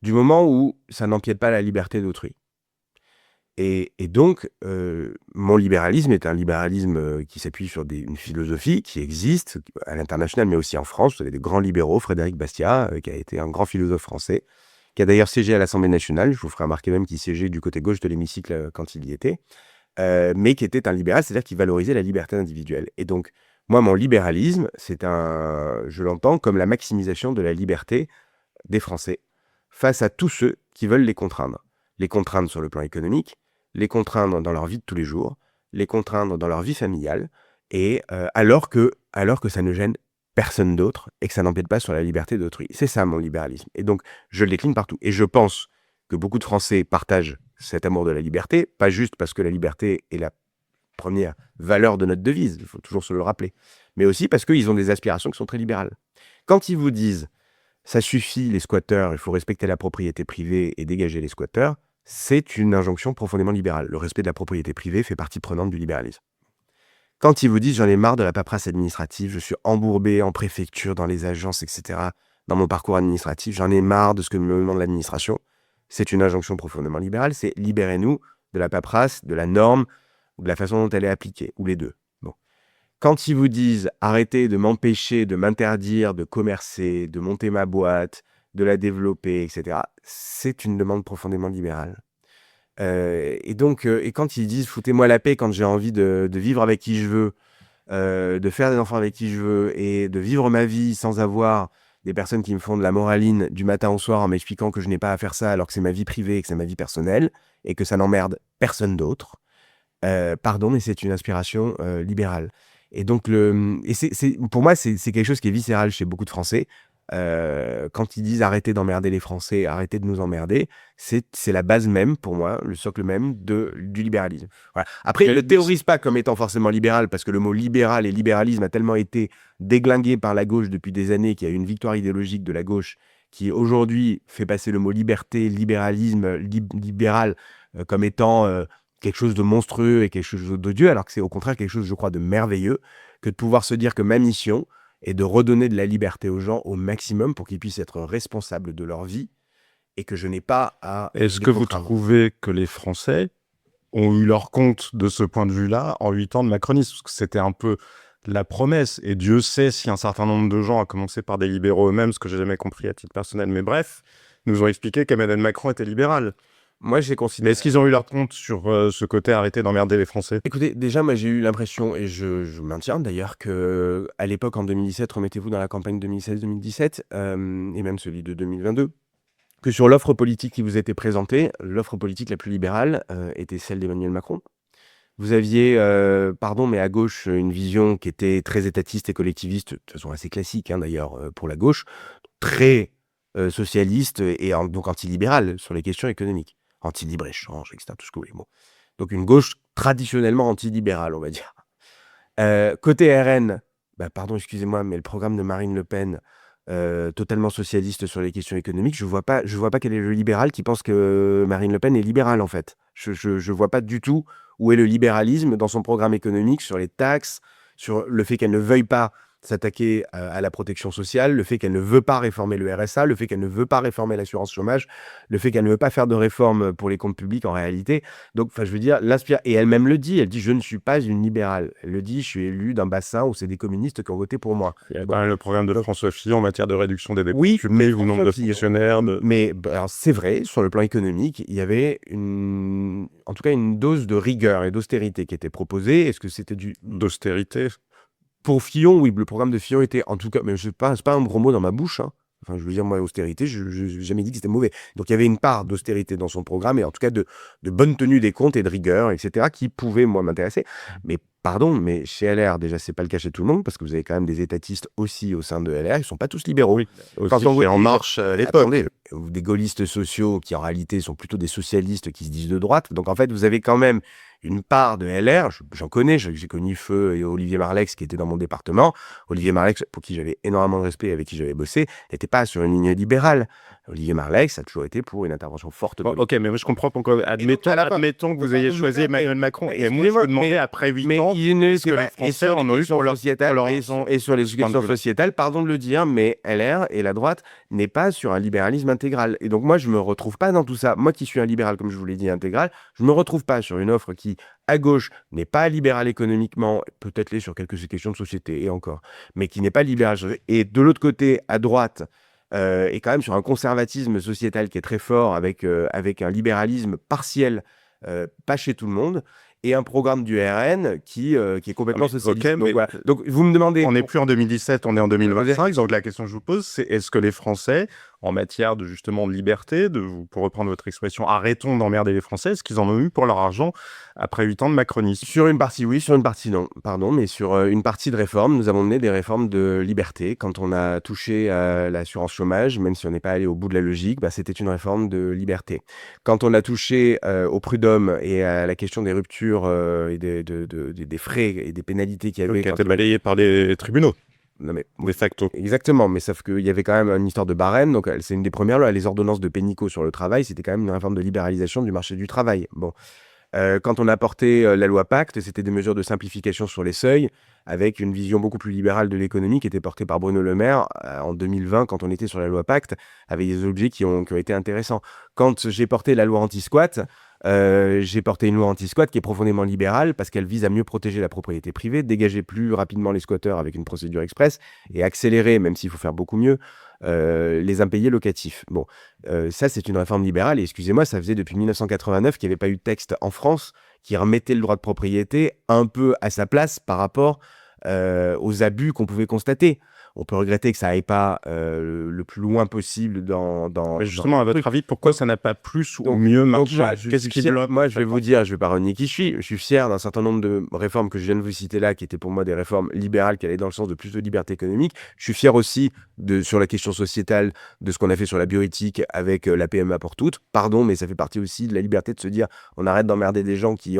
du moment où ça n'empiète pas la liberté d'autrui. Et donc, mon libéralisme est un libéralisme qui s'appuie sur une philosophie qui existe à l'international, mais aussi en France. Vous avez des grands libéraux, Frédéric Bastiat, qui a été un grand philosophe français, qui a d'ailleurs siégé à l'Assemblée nationale. Je vous ferai remarquer même qu'il siégeait du côté gauche de l'hémicycle quand il y était, mais qui était un libéral, c'est-à-dire qui valorisait la liberté individuelle. Et donc, moi, mon libéralisme, je l'entends comme la maximisation de la liberté des Français face à tous ceux qui veulent les contraindre. Les contraindre sur le plan économique, les contraindre dans leur vie de tous les jours, les contraindre dans leur vie familiale, et alors que ça ne gêne personne d'autre et que ça n'empiète pas sur la liberté d'autrui. C'est ça mon libéralisme. Et donc, je le décline partout. Et je pense que beaucoup de Français partagent cet amour de la liberté, pas juste parce que la liberté est la première valeur de notre devise, il faut toujours se le rappeler, mais aussi parce qu'ils ont des aspirations qui sont très libérales. Quand ils vous disent « ça suffit les squatteurs, il faut respecter la propriété privée et dégager les squatteurs », c'est une injonction profondément libérale. Le respect de la propriété privée fait partie prenante du libéralisme. Quand ils vous disent « j'en ai marre de la paperasse administrative, je suis embourbé en préfecture, dans les agences, etc., dans mon parcours administratif, j'en ai marre de ce que me demande l'administration », c'est une injonction profondément libérale, c'est « libérez-nous de la paperasse, de la norme, ou de la façon dont elle est appliquée, ou les deux. » Bon. Quand ils vous disent: «Arrêtez de m'empêcher, de m'interdire de commercer, de monter ma boîte, de la développer» et cetera, c'est une demande profondément libérale. Et donc et quand ils disent: «Foutez-moi la paix quand j'ai envie de vivre avec qui je veux, de faire des enfants avec qui je veux et de vivre ma vie sans avoir des personnes qui me font de la moraline du matin au soir en m'expliquant que je n'ai pas à faire ça alors que c'est ma vie privée et que c'est ma vie personnelle et que ça n'emmerde personne d'autre». Pardon, mais c'est une inspiration, libérale et donc et c'est pour moi, c'est quelque chose qui est viscéral chez beaucoup de Français. Quand ils disent: «Arrêtez d'emmerder les Français, arrêtez de nous emmerder», c'est la base même pour moi, le socle même du libéralisme. Voilà. Après, Et ne théorise pas comme étant forcément libéral parce que le mot libéral et libéralisme a tellement été déglingué par la gauche depuis des années qu'il y a eu une victoire idéologique de la gauche qui aujourd'hui fait passer le mot liberté, libéralisme, libéral, comme étant, quelque chose de monstrueux et quelque chose d'odieux, alors que c'est au contraire quelque chose, je crois, de merveilleux, que de pouvoir se dire que ma mission est de redonner de la liberté aux gens au maximum pour qu'ils puissent être responsables de leur vie et que je n'ai pas à est-ce les que vous contraindre. trouvez que les Français ont eu leur compte de ce point de vue-là en 8 ans de macronisme? Parce que c'était un peu la promesse, et Dieu sait si un certain nombre de gens, à commencer par des libéraux eux-mêmes, ce que j'ai jamais compris à titre personnel, mais bref, nous ont expliqué qu'Emmanuel Macron était libéral. Moi, j'ai Mais considéré... est-ce qu'ils ont eu leur compte sur ce côté arrêter d'emmerder les Français? Écoutez, déjà, moi, j'ai eu l'impression, et je maintiens d'ailleurs, que à l'époque, en 2017, remettez-vous dans la campagne 2016-2017, et même celui de 2022, que sur l'offre politique qui vous était présentée, l'offre politique la plus libérale était celle d'Emmanuel Macron. Vous aviez, pardon, mais à gauche, une vision qui était très étatiste et collectiviste, de toute façon assez classique hein, d'ailleurs pour la gauche, très socialiste et donc antilibérale sur les questions économiques, anti-libre-échange, etc., tout ce que vous voulez. Bon. Donc une gauche traditionnellement antilibérale, on va dire. Côté RN, bah, pardon, excusez-moi, mais le programme de Marine Le Pen, totalement socialiste sur les questions économiques, je vois pas quel est le libéral qui pense que Marine Le Pen est libérale, en fait. Je vois pas du tout où est le libéralisme dans son programme économique, sur les taxes, sur le fait qu'elle ne veuille pas s'attaquer à la protection sociale, le fait qu'elle ne veut pas réformer le RSA, le fait qu'elle ne veut pas réformer l'assurance chômage, le fait qu'elle ne veut pas faire de réforme pour les comptes publics en réalité. Donc, enfin, je veux dire, et elle-même le dit, elle dit: «Je ne suis pas une libérale». Elle le dit: «Je suis élue d'un bassin où c'est des communistes qui ont voté pour moi». Il y a quand même le programme de François Fillon en matière de réduction des dépenses Oui, mais publiques, ou nombre de fonctionnaires. Mais alors c'est vrai, sur le plan économique, il y avait en tout cas une dose de rigueur et d'austérité qui était proposée. Est-ce que c'était D'austérité. pour Fillon? Oui, le programme de Fillon était, en tout cas, mais c'est pas un gros mot dans ma bouche, hein. Enfin, je veux dire, moi, austérité, je n'ai jamais dit que c'était mauvais. Donc, il y avait une part d'austérité dans son programme, et en tout cas de bonne tenue des comptes et de rigueur, etc., qui pouvait, moi, m'intéresser. Mais pardon, mais chez LR, déjà, c'est pas le cas chez tout le monde, parce que vous avez quand même des étatistes aussi au sein de LR, ils sont pas tous libéraux. Oui, aussi Quand on chez voit En Marche à l'époque. attendez, ou des gaullistes sociaux qui, en réalité, sont plutôt des socialistes qui se disent de droite. Donc, en fait, vous avez quand même une part de LR, j'en connais, j'ai connu Feu et Olivier Marleix qui étaient dans mon département. Olivier Marleix, pour qui j'avais énormément de respect et avec qui j'avais bossé, n'était pas sur une ligne libérale. Olivier Marleix a toujours été pour une intervention forte. Bon, ok, mais moi je comprends pourquoi. Admettons que vous ayez choisi Emmanuel Macron. Et moi, je vous demandais après 8 ans, ce que les Français en ont eu pour leur sociétale et sur les questions sociétales, pardon de le dire, mais LR et la droite n'est pas sur un libéralisme intégral. Et donc moi, je me retrouve pas dans tout ça. Moi qui suis un libéral, comme je vous l'ai dit, intégral, je me retrouve pas sur une offre qui, à gauche, n'est pas libérale économiquement, peut-être l'est sur quelques questions de société, et encore, mais qui n'est pas libérale. Et de l'autre côté, à droite, et quand même sur un conservatisme sociétal qui est très fort, avec un libéralisme partiel, pas chez tout le monde, et un programme du RN qui est complètement socialiste. ok, mais voilà. Donc vous me demandez... on n'est plus en 2017, on est en 2025. Donc la question que je vous pose, c'est est-ce que les Français, en matière de justement de liberté, pour reprendre votre expression, arrêtons d'emmerder les Français, est-ce qu'ils en ont eu pour leur argent après 8 ans de macronisme? Sur une partie, oui, sur une partie, non. Pardon, mais sur une partie de réforme, nous avons mené des réformes de liberté. Quand on a touché à l'assurance chômage, même si on n'est pas allé au bout de la logique, bah, c'était une réforme de liberté. Quand on a touché au prud'homme et à la question des ruptures et des frais et des pénalités qu'il y avait... Qui a été balayé par les tribunaux. Non mais De facto. exactement, mais sauf qu'il y avait quand même une histoire de barème, donc c'est une des premières lois, les ordonnances de Pénicaud sur le travail, c'était quand même une réforme de libéralisation du marché du travail. Bon, quand on a porté la loi Pacte, c'était des mesures de simplification sur les seuils, avec une vision beaucoup plus libérale de l'économie qui était portée par Bruno Le Maire en 2020, quand on était sur la loi Pacte, avec des objets qui ont été intéressants. Quand j'ai porté la loi anti-squat, J'ai porté une loi anti-squat qui est profondément libérale parce qu'elle vise à mieux protéger la propriété privée, dégager plus rapidement les squatteurs avec une procédure express et accélérer, même s'il faut faire beaucoup mieux, les impayés locatifs. Bon, ça, c'est une réforme libérale et excusez-moi, ça faisait depuis 1989 qu'il n'y avait pas eu de texte en France qui remettait le droit de propriété un peu à sa place par rapport aux abus qu'on pouvait constater. On peut regretter que ça aille pas le plus loin possible Mais justement, à votre avis, pourquoi ça n'a pas plus ou mieux marché? Qu'est-ce qui bloque? Moi, je vais vous dire, je vais pas renier qui je suis. Je suis fier d'un certain nombre de réformes que je viens de vous citer là, qui étaient pour moi des réformes libérales, qui allaient dans le sens de plus de liberté économique. Je suis fier aussi sur la question sociétale de ce qu'on a fait sur la bioéthique avec la PMA pour toutes. Pardon, mais ça fait partie aussi de la liberté de se dire, on arrête d'emmerder des gens qui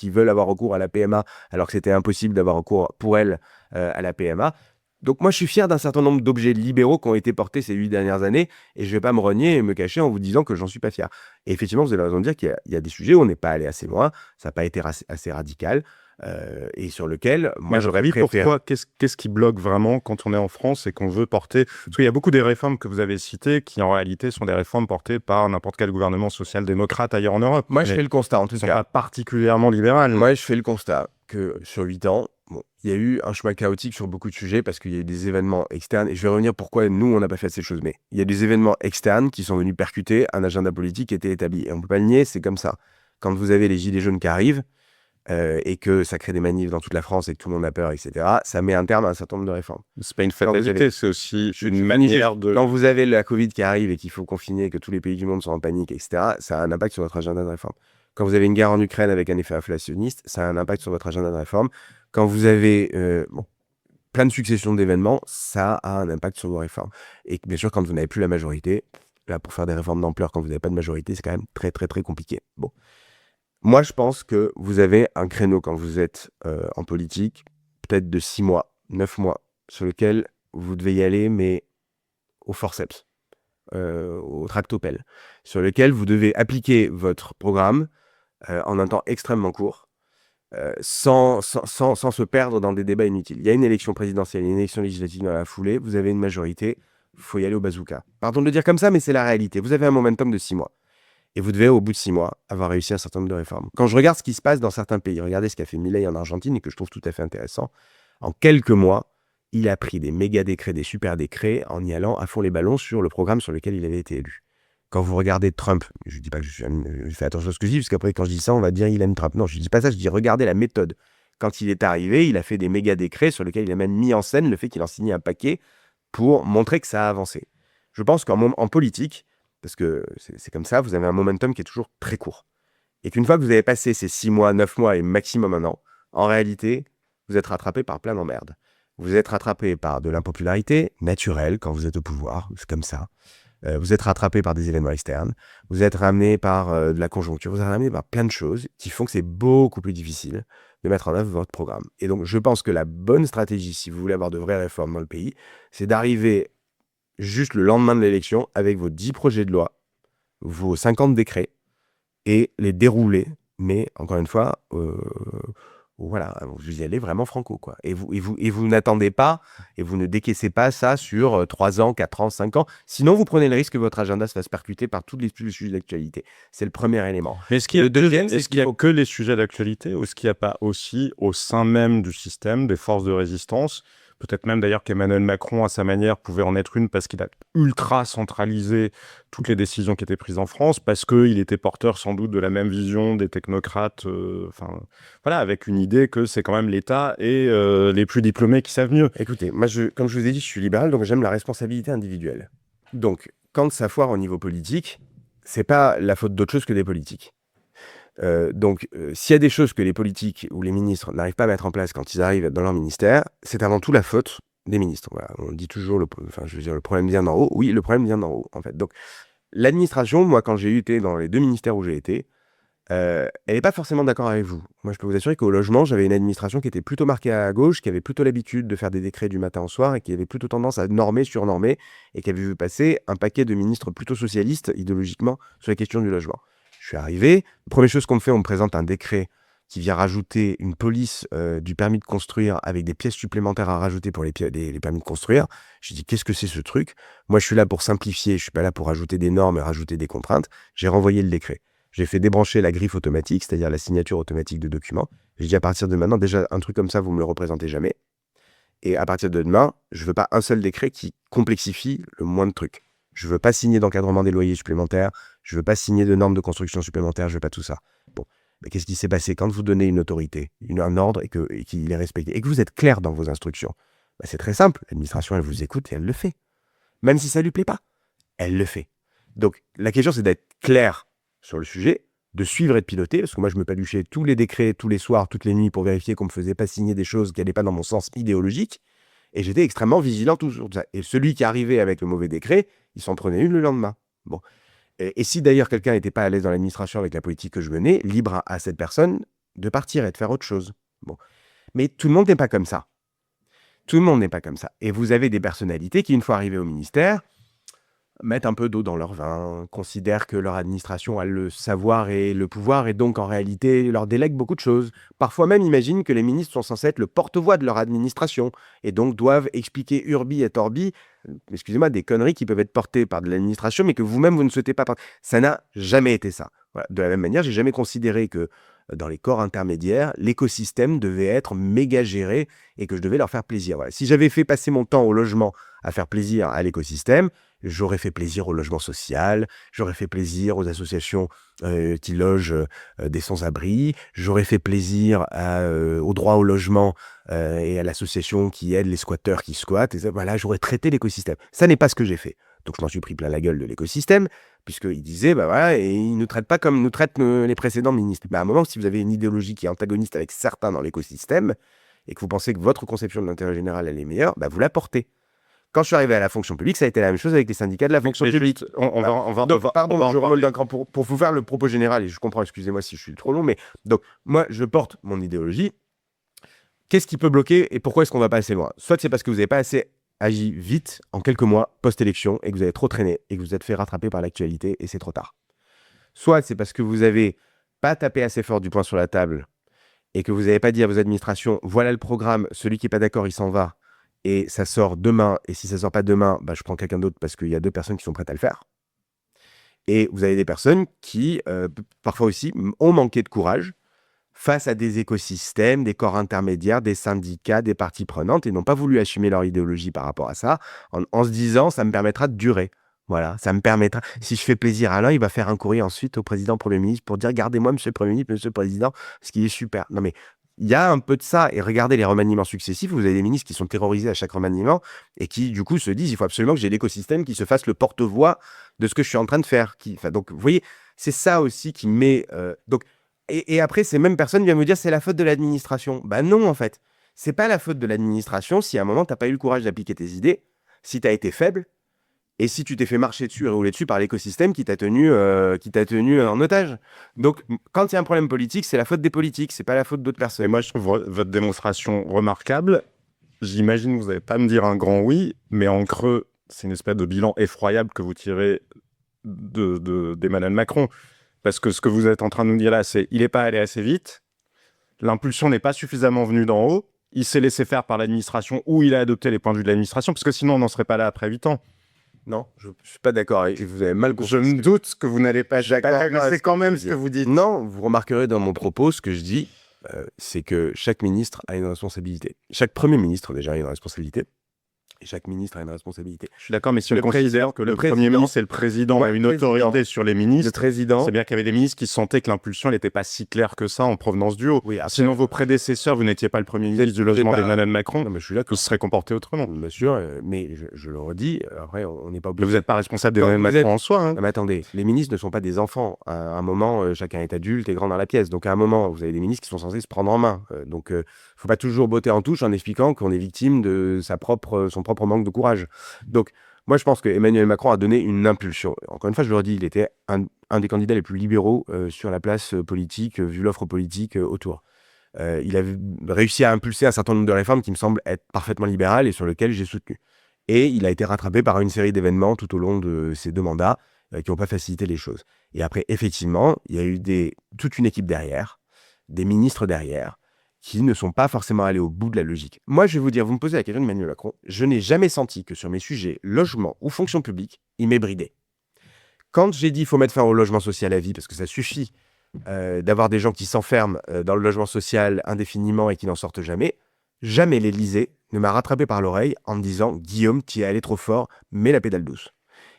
veulent avoir recours à la PMA, alors que c'était impossible d'avoir recours pour elles à la PMA. Donc moi, je suis fier d'un certain nombre d'objets libéraux qui ont été portés ces 8 dernières années et je ne vais pas me renier et me cacher en vous disant que j'en suis pas fier. Et effectivement, vous avez raison de dire qu'il y a des sujets où on n'est pas allé assez loin, ça n'a pas été assez radical et sur lequel moi j'aurais préféré... Pourquoi qu'est-ce qui bloque vraiment quand on est en France et qu'on veut porter... Parce qu'il y a beaucoup des réformes que vous avez citées qui en réalité sont des réformes portées par n'importe quel gouvernement social-démocrate ailleurs en Europe. Moi, je fais le constat en tout cas. Pas particulièrement libéral. Moi, je fais le constat que sur 8 ans, il y a eu un chemin chaotique sur beaucoup de sujets parce qu'il y a eu des événements externes. Et je vais revenir pourquoi nous, on n'a pas fait ces choses. Mais il y a des événements externes qui sont venus percuter un agenda politique qui était établi. Et on ne peut pas le nier, c'est comme ça. Quand vous avez les gilets jaunes qui arrivent et que ça crée des manifs dans toute la France et que tout le monde a peur, etc., ça met un terme à un certain nombre de réformes. C'est pas une fatalité, c'est aussi une manière de... Quand vous avez la Covid qui arrive et qu'il faut confiner, que tous les pays du monde sont en panique, etc., ça a un impact sur votre agenda de réforme. Quand vous avez une guerre en Ukraine avec un effet inflationniste, ça a un impact sur votre agenda de réforme. Quand vous avez plein de successions d'événements, ça a un impact sur vos réformes. Et bien sûr, quand vous n'avez plus la majorité, là, pour faire des réformes d'ampleur, quand vous n'avez pas de majorité, c'est quand même très, très, très compliqué. Bon. Moi, je pense que vous avez un créneau quand vous êtes en politique, peut-être de 6 mois, 9 mois, sur lequel vous devez y aller, mais au forceps, au tractopelle, sur lequel vous devez appliquer votre programme en un temps extrêmement court, sans se perdre dans des débats inutiles. Il y a une élection présidentielle, une élection législative dans la foulée, vous avez une majorité, il faut y aller au bazooka. Pardon de le dire comme ça, mais c'est la réalité. Vous avez un momentum de 6 mois. Et vous devez, au bout de 6 mois, avoir réussi un certain nombre de réformes. Quand je regarde ce qui se passe dans certains pays, regardez ce qu'a fait Milei en Argentine et que je trouve tout à fait intéressant, en quelques mois, il a pris des méga décrets, des super décrets, en y allant à fond les ballons sur le programme sur lequel il avait été élu. Quand vous regardez Trump, je ne dis pas que je fais attention à ce que je dis, parce qu'après, quand je dis ça, on va dire il aime Trump. Non, je ne dis pas ça, je dis regardez la méthode. Quand il est arrivé, il a fait des méga décrets sur lesquels il a même mis en scène le fait qu'il en signait un paquet pour montrer que ça a avancé. Je pense qu'en politique, parce que c'est comme ça, vous avez un momentum qui est toujours très court. Et qu'une fois que vous avez passé ces 6 mois, 9 mois et maximum 1 an, en réalité, vous êtes rattrapé par plein d'emmerdes. Vous êtes rattrapé par de l'impopularité naturelle quand vous êtes au pouvoir, c'est comme ça. Vous êtes rattrapé par des événements externes, vous êtes ramené par de la conjoncture, vous êtes ramené par plein de choses qui font que c'est beaucoup plus difficile de mettre en œuvre votre programme. Et donc, je pense que la bonne stratégie, si vous voulez avoir de vraies réformes dans le pays, c'est d'arriver juste le lendemain de l'élection avec vos 10 projets de loi, vos 50 décrets, et les dérouler. Mais, encore une fois, voilà, vous y allez vraiment franco, quoi. Et vous n'attendez pas, et vous ne décaissez pas ça sur 3 ans, 4 ans, 5 ans. Sinon, vous prenez le risque que votre agenda se fasse percuter par tous les sujets d'actualité. C'est le premier élément. Mais est-ce qu'il y a que les sujets d'actualité, ou est-ce qu'il n'y a pas aussi, au sein même du système, des forces de résistance? Peut-être même d'ailleurs qu'Emmanuel Macron, à sa manière, pouvait en être une parce qu'il a ultra centralisé toutes les décisions qui étaient prises en France, parce qu'il était porteur sans doute de la même vision des technocrates, voilà, avec une idée que c'est quand même l'État et les plus diplômés qui savent mieux. Écoutez, moi, comme je vous ai dit, je suis libéral, donc j'aime la responsabilité individuelle. Donc, quand ça foire au niveau politique, c'est pas la faute d'autre chose que des politiques. Donc, s'il y a des choses que les politiques ou les ministres n'arrivent pas à mettre en place quand ils arrivent dans leur ministère, c'est avant tout la faute des ministres. Voilà. On dit toujours, le problème vient d'en haut. Oui, le problème vient d'en haut, en fait. Donc, l'administration, moi, quand j'ai été dans les 2 ministères où j'ai été, elle n'est pas forcément d'accord avec vous. Moi, je peux vous assurer qu'au logement, j'avais une administration qui était plutôt marquée à gauche, qui avait plutôt l'habitude de faire des décrets du matin au soir et qui avait plutôt tendance à normer, surnormer, et qui avait vu passer un paquet de ministres plutôt socialistes, idéologiquement, sur la question du logement. Je suis arrivé, la première chose qu'on me fait, on me présente un décret qui vient rajouter une police du permis de construire avec des pièces supplémentaires à rajouter pour les permis de construire. Je dis, qu'est-ce que c'est ce truc? Moi, je suis là pour simplifier, je suis pas là pour rajouter des normes et rajouter des contraintes. J'ai renvoyé le décret. J'ai fait débrancher la griffe automatique, c'est-à-dire la signature automatique de documents. J'ai dit à partir de maintenant, déjà, un truc comme ça, vous me le représentez jamais. Et à partir de demain, je veux pas un seul décret qui complexifie le moins de trucs. Je veux pas signer d'encadrement des loyers supplémentaires. Je veux pas signer de normes de construction supplémentaires. Je veux pas tout ça. Bon. Mais qu'est-ce qui s'est passé quand vous donnez une autorité, un ordre et qu'il est respecté et que vous êtes clair dans vos instructions? C'est très simple. L'administration, elle vous écoute et elle le fait. Même si ça lui plaît pas, elle le fait. Donc, la question, c'est d'être clair sur le sujet, de suivre et de piloter, parce que moi, je me paluchais tous les décrets, tous les soirs, toutes les nuits pour vérifier qu'on ne me faisait pas signer des choses qui n'allaient pas dans mon sens idéologique. Et j'étais extrêmement vigilant toujours. Et celui qui arrivait avec le mauvais décret, il s'en prenait une le lendemain. Bon. Et si d'ailleurs quelqu'un n'était pas à l'aise dans l'administration avec la politique que je menais, libre à cette personne de partir et de faire autre chose. Bon. Mais tout le monde n'est pas comme ça. Tout le monde n'est pas comme ça. Et vous avez des personnalités qui, une fois arrivées au ministère, mettent un peu d'eau dans leur vin, considèrent que leur administration a le savoir et le pouvoir et donc en réalité leur délègue beaucoup de choses. Parfois même imaginent que les ministres sont censés être le porte-voix de leur administration et donc doivent expliquer urbi et orbi, excusez-moi, des conneries qui peuvent être portées par de l'administration mais que vous-même vous ne souhaitez pas porter. Ça n'a jamais été ça. Voilà. De la même manière, j'ai jamais considéré que dans les corps intermédiaires, l'écosystème devait être méga géré et que je devais leur faire plaisir. Voilà. Si j'avais fait passer mon temps au logement à faire plaisir à l'écosystème, j'aurais fait plaisir au logement social, j'aurais fait plaisir aux associations qui logent des sans-abri, j'aurais fait plaisir au droit au logement et à l'association qui aide les squatteurs qui squattent. Et ça, voilà, j'aurais traité l'écosystème. Ça n'est pas ce que j'ai fait. Donc je m'en suis pris plein la gueule de l'écosystème, puisqu'il disait, bah voilà, et ils ne nous traitent pas comme nous traitent les précédents ministres. À un moment, si vous avez une idéologie qui est antagoniste avec certains dans l'écosystème, et que vous pensez que votre conception de l'intérêt général, elle est meilleure, bah vous la portez. Quand je suis arrivé à la fonction publique, ça a été la même chose avec les syndicats de la fonction publique. Pardon, je remole d'un cran pour vous faire le propos général, et je comprends, excusez-moi si je suis trop long, mais donc, moi, je porte mon idéologie. Qu'est-ce qui peut bloquer et pourquoi est-ce qu'on va pas assez loin? Soit c'est parce que vous n'avez pas assez agi vite en quelques mois post-élection et que vous avez trop traîné et que vous êtes fait rattraper par l'actualité et c'est trop tard. Soit c'est parce que vous n'avez pas tapé assez fort du poing sur la table et que vous n'avez pas dit à vos administrations, voilà le programme, celui qui n'est pas d'accord, il s'en va. Et ça sort demain, et si ça sort pas demain, bah, je prends quelqu'un d'autre parce qu'il y a 2 personnes qui sont prêtes à le faire. Et vous avez des personnes qui, parfois aussi, ont manqué de courage face à des écosystèmes, des corps intermédiaires, des syndicats, des parties prenantes, et n'ont pas voulu assumer leur idéologie par rapport à ça, en se disant, ça me permettra de durer. Voilà, ça me permettra. Si je fais plaisir à l'un, il va faire un courrier ensuite au président Premier ministre pour dire, regardez-moi, monsieur le Premier ministre, monsieur le Président, ce qui est super. Non mais, il y a un peu de ça, et regardez les remaniements successifs, vous avez des ministres qui sont terrorisés à chaque remaniement, et qui, du coup, se disent, il faut absolument que j'ai l'écosystème qui se fasse le porte-voix de ce que je suis en train de faire. Donc, vous voyez, c'est ça aussi qui met... Et après, ces mêmes personnes viennent me dire, c'est la faute de l'administration. Ben non, en fait. C'est pas la faute de l'administration si à un moment, tu n'as pas eu le courage d'appliquer tes idées, si tu as été faible, et si tu t'es fait marcher dessus et rouler dessus par l'écosystème qui t'a tenu en otage. Donc, quand il y a un problème politique, c'est la faute des politiques, c'est pas la faute d'autres personnes. Et moi, je trouve votre démonstration remarquable. J'imagine que vous n'allez pas me dire un grand oui, mais en creux, c'est une espèce de bilan effroyable que vous tirez d'Emmanuel Macron. Parce que ce que vous êtes en train de nous dire là, c'est il n'est pas allé assez vite, l'impulsion n'est pas suffisamment venue d'en haut, il s'est laissé faire par l'administration ou il a adopté les points de vue de l'administration, parce que sinon on n'en serait pas là après 8 ans. Non, je ne suis pas d'accord. Et vous avez mal compris. Je me doute que vous n'allez pas être d'accord, mais c'est quand même ce que vous dites. Non, vous remarquerez dans mon propos, ce que je dis, c'est que chaque ministre a une responsabilité. Chaque Premier ministre, déjà, a une responsabilité. Et chaque ministre a une responsabilité. Je suis d'accord, mais si on considère que le Premier ministre et le Président ont une autorité sur les ministres, c'est bien qu'il y avait des ministres qui sentaient que l'impulsion n'était pas si claire que ça en provenance du haut. Oui, sinon, vos prédécesseurs, vous n'étiez pas le Premier ministre du logement d'Emmanuel Macron, non, mais je suis là que ce serait comporté autrement. Bien sûr, mais je le redis, après, on n'est pas obligé. Mais vous n'êtes pas responsable d'Emmanuel Macron en soi. Hein. Non, mais attendez, les ministres ne sont pas des enfants. À un moment, chacun est adulte et grand dans la pièce. Donc, à un moment, vous avez des ministres qui sont censés se prendre en main. Donc, il ne faut pas toujours botter en touche en expliquant qu'on est victime de son propre manque de courage. Donc, moi, je pense que Emmanuel Macron a donné une impulsion. Encore une fois, je le redis, il était un des candidats les plus libéraux sur la place politique, vu l'offre politique autour. Il a réussi à impulser un certain nombre de réformes qui me semblent être parfaitement libérales et sur lesquelles j'ai soutenu. Et il a été rattrapé par une série d'événements tout au long de ces 2 mandats qui n'ont pas facilité les choses. Et après, effectivement, il y a eu toute une équipe derrière, des ministres derrière, qui ne sont pas forcément allés au bout de la logique. Moi, je vais vous dire, vous me posez la question d'Emmanuel Macron, je n'ai jamais senti que sur mes sujets logement ou fonction publique, il m'ait bridé. Quand j'ai dit qu'il faut mettre fin au logement social à vie, parce que ça suffit d'avoir des gens qui s'enferment dans le logement social indéfiniment et qui n'en sortent jamais, jamais l'Élysée ne m'a rattrapé par l'oreille en me disant « Guillaume, tu es allé trop fort, mets la pédale douce ».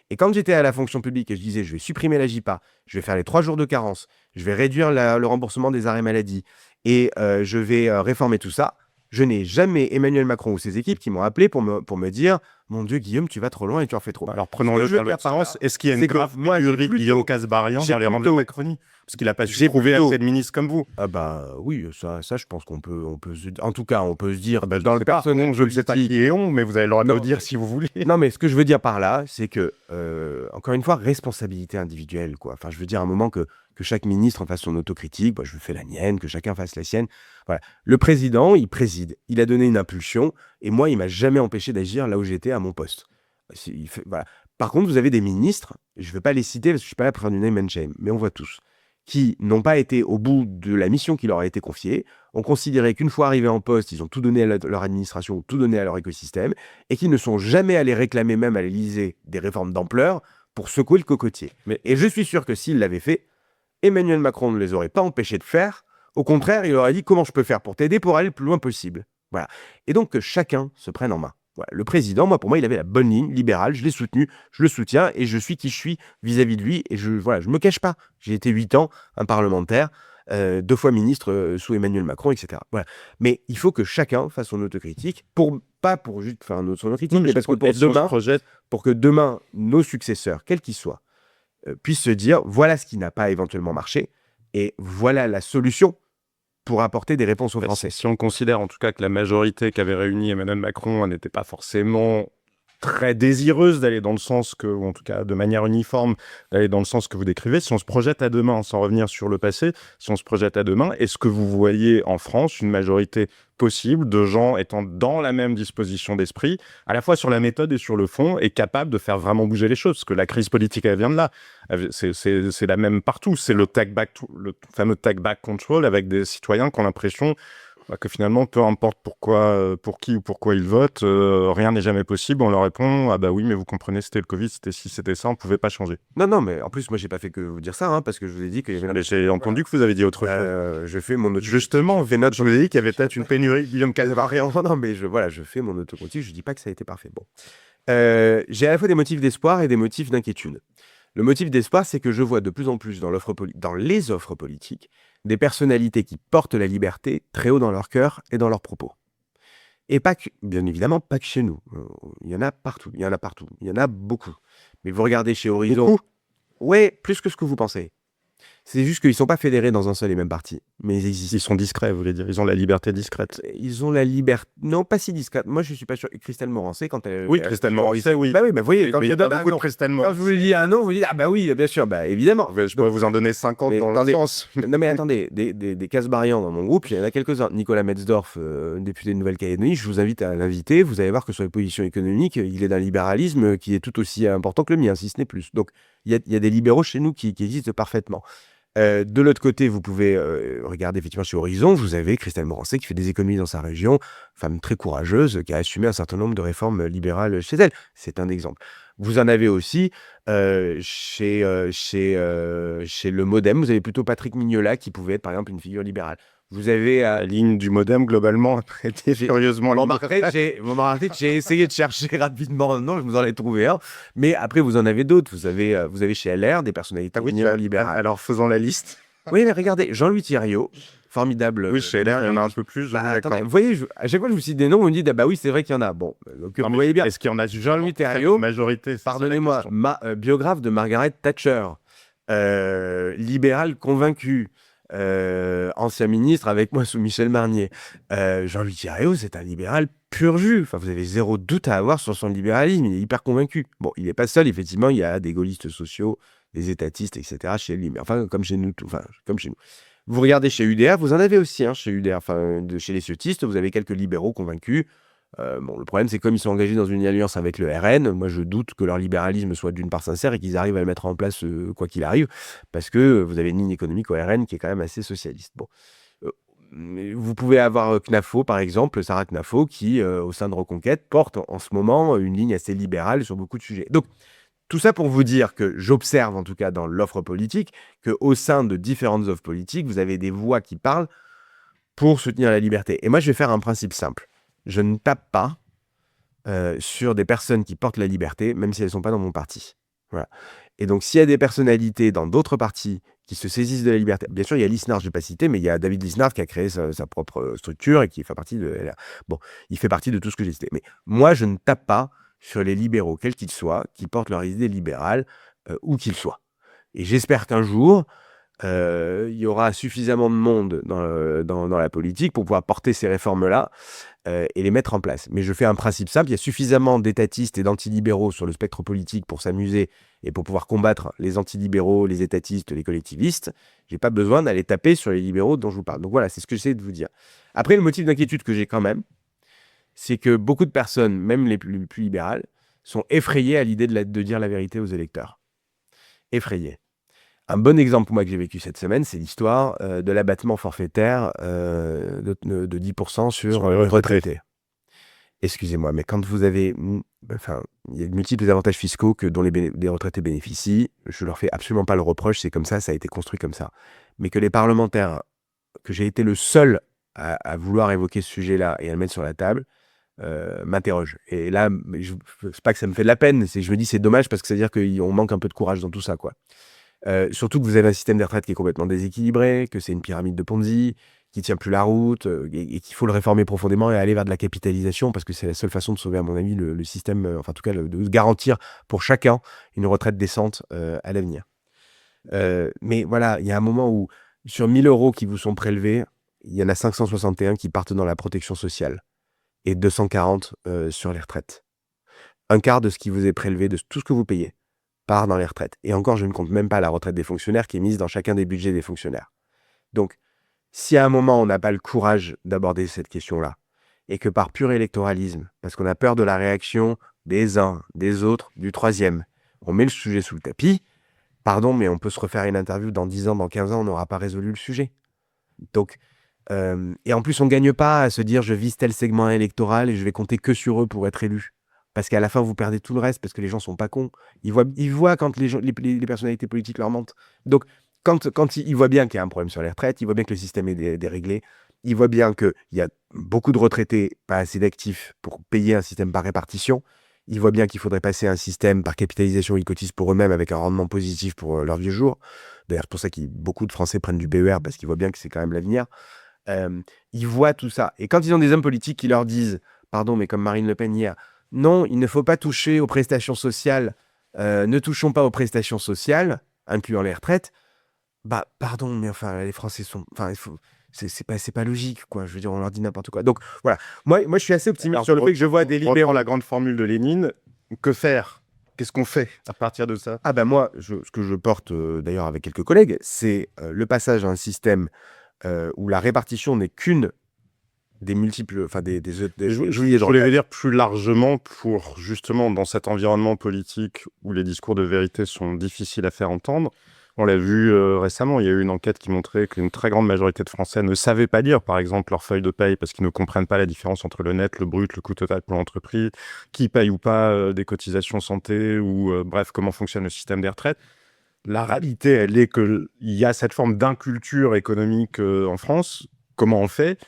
Et quand j'étais à la fonction publique et je disais « Je vais supprimer la JPA, je vais faire les 3 jours de carence, je vais réduire le remboursement des arrêts maladie et je vais réformer tout ça », je n'ai jamais Emmanuel Macron ou ses équipes qui m'ont appelé pour me dire « Mon Dieu, Guillaume, tu vas trop loin et tu en fais trop ». Alors prenons-le dans l'autre sens. Est-ce qu'il y a une grave pénurie de Guillaume Kasbarian dans les rangs de Macronie? Parce qu'il n'a pas su trouver assez de ministres comme vous. Ah bah oui, ça je pense qu'on peut en tout cas, on peut se dire dans le personnel, je ne sais pas qui est on, mais vous avez le droit de le dire si vous voulez. Non, mais ce que je veux dire par là, c'est que, encore une fois, responsabilité individuelle, quoi. Enfin, je veux dire à un moment que chaque ministre fasse son autocritique, je fais la mienne, que chacun fasse la sienne. Voilà. Le président, il préside, il a donné une impulsion, et moi, il m'a jamais empêché d'agir là où j'étais à mon poste. Voilà. Par contre, vous avez des ministres, je ne vais pas les citer parce que je ne suis pas là pour faire du name and shame, mais on voit tous, qui n'ont pas été au bout de la mission qui leur a été confiée, ont considéré qu'une fois arrivés en poste, ils ont tout donné à leur administration, tout donné à leur écosystème, et qui ne sont jamais allés réclamer même à l'Élysée des réformes d'ampleur pour secouer le cocotier. Et je suis sûr que s'ils l'avaient fait, Emmanuel Macron ne les aurait pas empêchés de faire. Au contraire, il aurait dit comment je peux faire pour t'aider pour aller le plus loin possible. Voilà. Et donc que chacun se prenne en main. Voilà. Le président, pour moi, il avait la bonne ligne libérale, je l'ai soutenu, je le soutiens et je suis qui je suis vis-à-vis de lui. Et je me cache pas. J'ai été 8 ans un parlementaire, 2 fois ministre sous Emmanuel Macron, etc. Voilà. Mais il faut que chacun fasse son autocritique, pas pour juste faire son autocritique, mais parce que pour que demain, nos successeurs, quels qu'ils soient, puissent se dire voilà ce qui n'a pas éventuellement marché et voilà la solution pour apporter des réponses aux Français. Si on considère en tout cas que la majorité qu'avait réunie Emmanuel Macron n'était pas forcément très désireuse d'aller dans le sens que, ou en tout cas de manière uniforme, d'aller dans le sens que vous décrivez, si on se projette à demain, sans revenir sur le passé, si on se projette à demain, est-ce que vous voyez en France une majorité possible de gens étant dans la même disposition d'esprit, à la fois sur la méthode et sur le fond, et capable de faire vraiment bouger les choses? Parce que la crise politique, elle vient de là. C'est la même partout. C'est le fameux take back control avec des citoyens qui ont l'impression que finalement, peu importe pour qui ou pourquoi ils votent, rien n'est jamais possible. On leur répond « Ah bah oui, mais vous comprenez, c'était le Covid, c'était ci, c'était ça, on ne pouvait pas changer. » Non, mais en plus, moi, j'ai pas fait que vous dire ça, parce que je vous ai dit qu'il y avait... J'ai entendu que vous avez dit autre chose. Je fais mon auto... Justement, Vénat, je vous ai dit qu'il y avait peut-être une pénurie de Guillaume Kasbarian. Non, mais je fais mon autocritique, je dis pas que ça a été parfait. Bon. J'ai à la fois des motifs d'espoir et des motifs d'inquiétude. Le motif d'espoir, c'est que je vois de plus en plus dans les offres politiques des personnalités qui portent la liberté très haut dans leur cœur et dans leurs propos. Et bien évidemment, pas que chez nous. Il y en a partout. Il y en a beaucoup. Mais vous regardez chez Horizon... Beaucoup ? Ouais, plus que ce que vous pensez. C'est juste qu'ils ne sont pas fédérés dans un seul et même parti. Mais ils existent. Ils sont discrets, vous voulez dire. Ils ont la liberté discrète. Ils ont la liberté... Non, pas si discrète. Moi, je ne suis pas sûr. Christelle Morancé, quand elle... Oui, Christelle Morancé, oui. Bah oui, vous voyez, quand il y a beaucoup de Christelle Morancé. Quand je vous dis un nom, vous dites, ah bah oui, bien sûr, évidemment. Je pourrais vous en donner 50 dans le sens. Non mais attendez, des Kasbarian dans mon groupe, il y en a quelques-uns. Nicolas Metzdorf, député de Nouvelle-Calédonie, je vous invite à l'inviter. Vous allez voir que sur les positions économiques, il est d'un libéralisme qui est tout aussi important que le mien, si ce n'est plus. Donc, il y a des libéraux chez nous qui existent parfaitement. De l'autre côté, vous pouvez regarder effectivement chez Horizon, vous avez Christelle Morancé qui fait des économies dans sa région, femme très courageuse, qui a assumé un certain nombre de réformes libérales chez elle. C'est un exemple. Vous en avez aussi chez le Modem, vous avez plutôt Patrick Mignola qui pouvait être par exemple une figure libérale. Vous avez la ligne du Modem globalement a été furieusement j'ai essayé de chercher rapidement, non, je vous en ai trouvé un, mais après vous en avez d'autres. Vous avez chez LR des personnalités libérales. Alors faisons la liste. Oui, mais regardez, Jean-Louis Thiriot, formidable. Oui, chez LR, il y en a un peu plus. Attendez, vous voyez, à chaque fois que je vous cite des noms, vous me dites, ah bah oui, c'est vrai qu'il y en a. Bon, donc vous voyez bien. Est-ce qu'il y en a Jean-Louis Thiriot, majorité, pardonnez-moi, biographe de Margaret Thatcher, libéral convaincu, ancien ministre avec moi sous Michel Barnier. Jean-Louis Thiriot, c'est un libéral pur jus. Enfin, vous avez zéro doute à avoir sur son libéralisme. Il est hyper convaincu. Bon, il n'est pas seul, effectivement. Il y a des gaullistes sociaux, des étatistes, etc. chez lui. Mais enfin, comme chez nous. Vous regardez chez UDR, vous en avez aussi, chez UDR. Enfin, chez les ciotistes, vous avez quelques libéraux convaincus. Le problème, c'est comme ils sont engagés dans une alliance avec le RN, moi je doute que leur libéralisme soit d'une part sincère et qu'ils arrivent à le mettre en place quoi qu'il arrive, parce que vous avez une ligne économique au RN qui est quand même assez socialiste. Bon. Vous pouvez avoir Knafo, par exemple, Sarah Knafo, qui, au sein de Reconquête, porte en ce moment une ligne assez libérale sur beaucoup de sujets. Donc, tout ça pour vous dire que j'observe, en tout cas dans l'offre politique, qu'au sein de différentes offres politiques, vous avez des voix qui parlent pour soutenir la liberté. Et moi, je vais faire un principe simple. Je ne tape pas sur des personnes qui portent la liberté, même si elles ne sont pas dans mon parti. Voilà. Et donc, s'il y a des personnalités dans d'autres partis qui se saisissent de la liberté, bien sûr, il y a Lisnard, je ne vais pas citer, mais il y a David Lisnard qui a créé sa propre structure et qui fait partie de... Bon, il fait partie de tout ce que j'ai cité. Mais moi, je ne tape pas sur les libéraux, quels qu'ils soient, qui portent leurs idées libérales, où qu'ils soient. Et j'espère qu'un jour, il y aura suffisamment de monde dans la politique pour pouvoir porter ces réformes-là et les mettre en place. Mais je fais un principe simple, il y a suffisamment d'étatistes et d'antilibéraux sur le spectre politique pour s'amuser et pour pouvoir combattre les antilibéraux, les étatistes, les collectivistes. J'ai pas besoin d'aller taper sur les libéraux dont je vous parle. Donc voilà, c'est ce que j'essaie de vous dire. Après, le motif d'inquiétude que j'ai quand même, c'est que beaucoup de personnes, même les plus libérales, sont effrayées à l'idée de dire la vérité aux électeurs. Effrayées. Un bon exemple pour moi que j'ai vécu cette semaine, c'est l'histoire de l'abattement forfaitaire de 10% sur les retraités. Excusez-moi, mais quand vous avez... Enfin, il y a de multiples avantages fiscaux dont les retraités bénéficient. Je leur fais absolument pas le reproche, c'est comme ça a été construit comme ça. Mais que les parlementaires, que j'ai été le seul à vouloir évoquer ce sujet-là et à le mettre sur la table, m'interroge. Et là, c'est pas que ça me fait de la peine, c'est que je me dis c'est dommage parce que ça veut dire qu'on manque un peu de courage dans tout ça, quoi. Surtout que vous avez un système de retraite qui est complètement déséquilibré, que c'est une pyramide de Ponzi, qui tient plus la route, et qu'il faut le réformer profondément et aller vers de la capitalisation, parce que c'est la seule façon de sauver, à mon avis, le système, enfin en tout cas de garantir pour chacun une retraite décente à l'avenir. Mais voilà, il y a un moment où sur 1000 € qui vous sont prélevés, il y en a 561 qui partent dans la protection sociale et 240 sur les retraites. Un quart de ce qui vous est prélevé, de tout ce que vous payez, part dans les retraites. Et encore, je ne compte même pas la retraite des fonctionnaires qui est mise dans chacun des budgets des fonctionnaires. Donc, si à un moment, on n'a pas le courage d'aborder cette question-là, et que par pur électoralisme, parce qu'on a peur de la réaction des uns, des autres, du troisième, on met le sujet sous le tapis, pardon, mais on peut se refaire une interview dans 10 ans, dans 15 ans, on n'aura pas résolu le sujet. Donc, et en plus, on ne gagne pas à se dire je vise tel segment électoral et je vais compter que sur eux pour être élu. Parce qu'à la fin, vous perdez tout le reste, parce que les gens sont pas cons. Ils voient quand les personnalités politiques leur mentent. Donc, quand ils voient bien qu'il y a un problème sur les retraites, ils voient bien que le système est déréglé, ils voient bien qu'il y a beaucoup de retraités, pas assez d'actifs pour payer un système par répartition. Ils voient bien qu'il faudrait passer à un système par capitalisation, ils cotisent pour eux-mêmes avec un rendement positif pour leurs vieux jours. D'ailleurs, c'est pour ça que beaucoup de Français prennent du PER, parce qu'ils voient bien que c'est quand même l'avenir. Ils voient tout ça. Et quand ils ont des hommes politiques qui leur disent, pardon, mais comme Marine Le Pen hier, non, il ne faut pas toucher aux prestations sociales, ne touchons pas aux prestations sociales, incluant les retraites, bah pardon, mais enfin, les Français sont... Enfin, c'est pas logique, quoi. Je veux dire, on leur dit n'importe quoi. Donc, voilà. Moi, je suis assez optimiste sur le fait que je vois des libéraux... la grande formule de Lénine, que faire? Qu'est-ce qu'on fait à partir de ça? Ah ben moi, ce que je porte, d'ailleurs avec quelques collègues, c'est le passage à un système où la répartition n'est qu'une des multiples, enfin Je voulais dire plus largement pour justement dans cet environnement politique où les discours de vérité sont difficiles à faire entendre. On l'a vu récemment, il y a eu une enquête qui montrait qu'une très grande majorité de Français ne savaient pas lire, par exemple, leur feuille de paye parce qu'ils ne comprennent pas la différence entre le net, le brut, le coût total pour l'entreprise, qui paye ou pas des cotisations santé ou bref, comment fonctionne le système des retraites. La réalité, elle est qu'il y a cette forme d'inculture économique en France. Comment on fait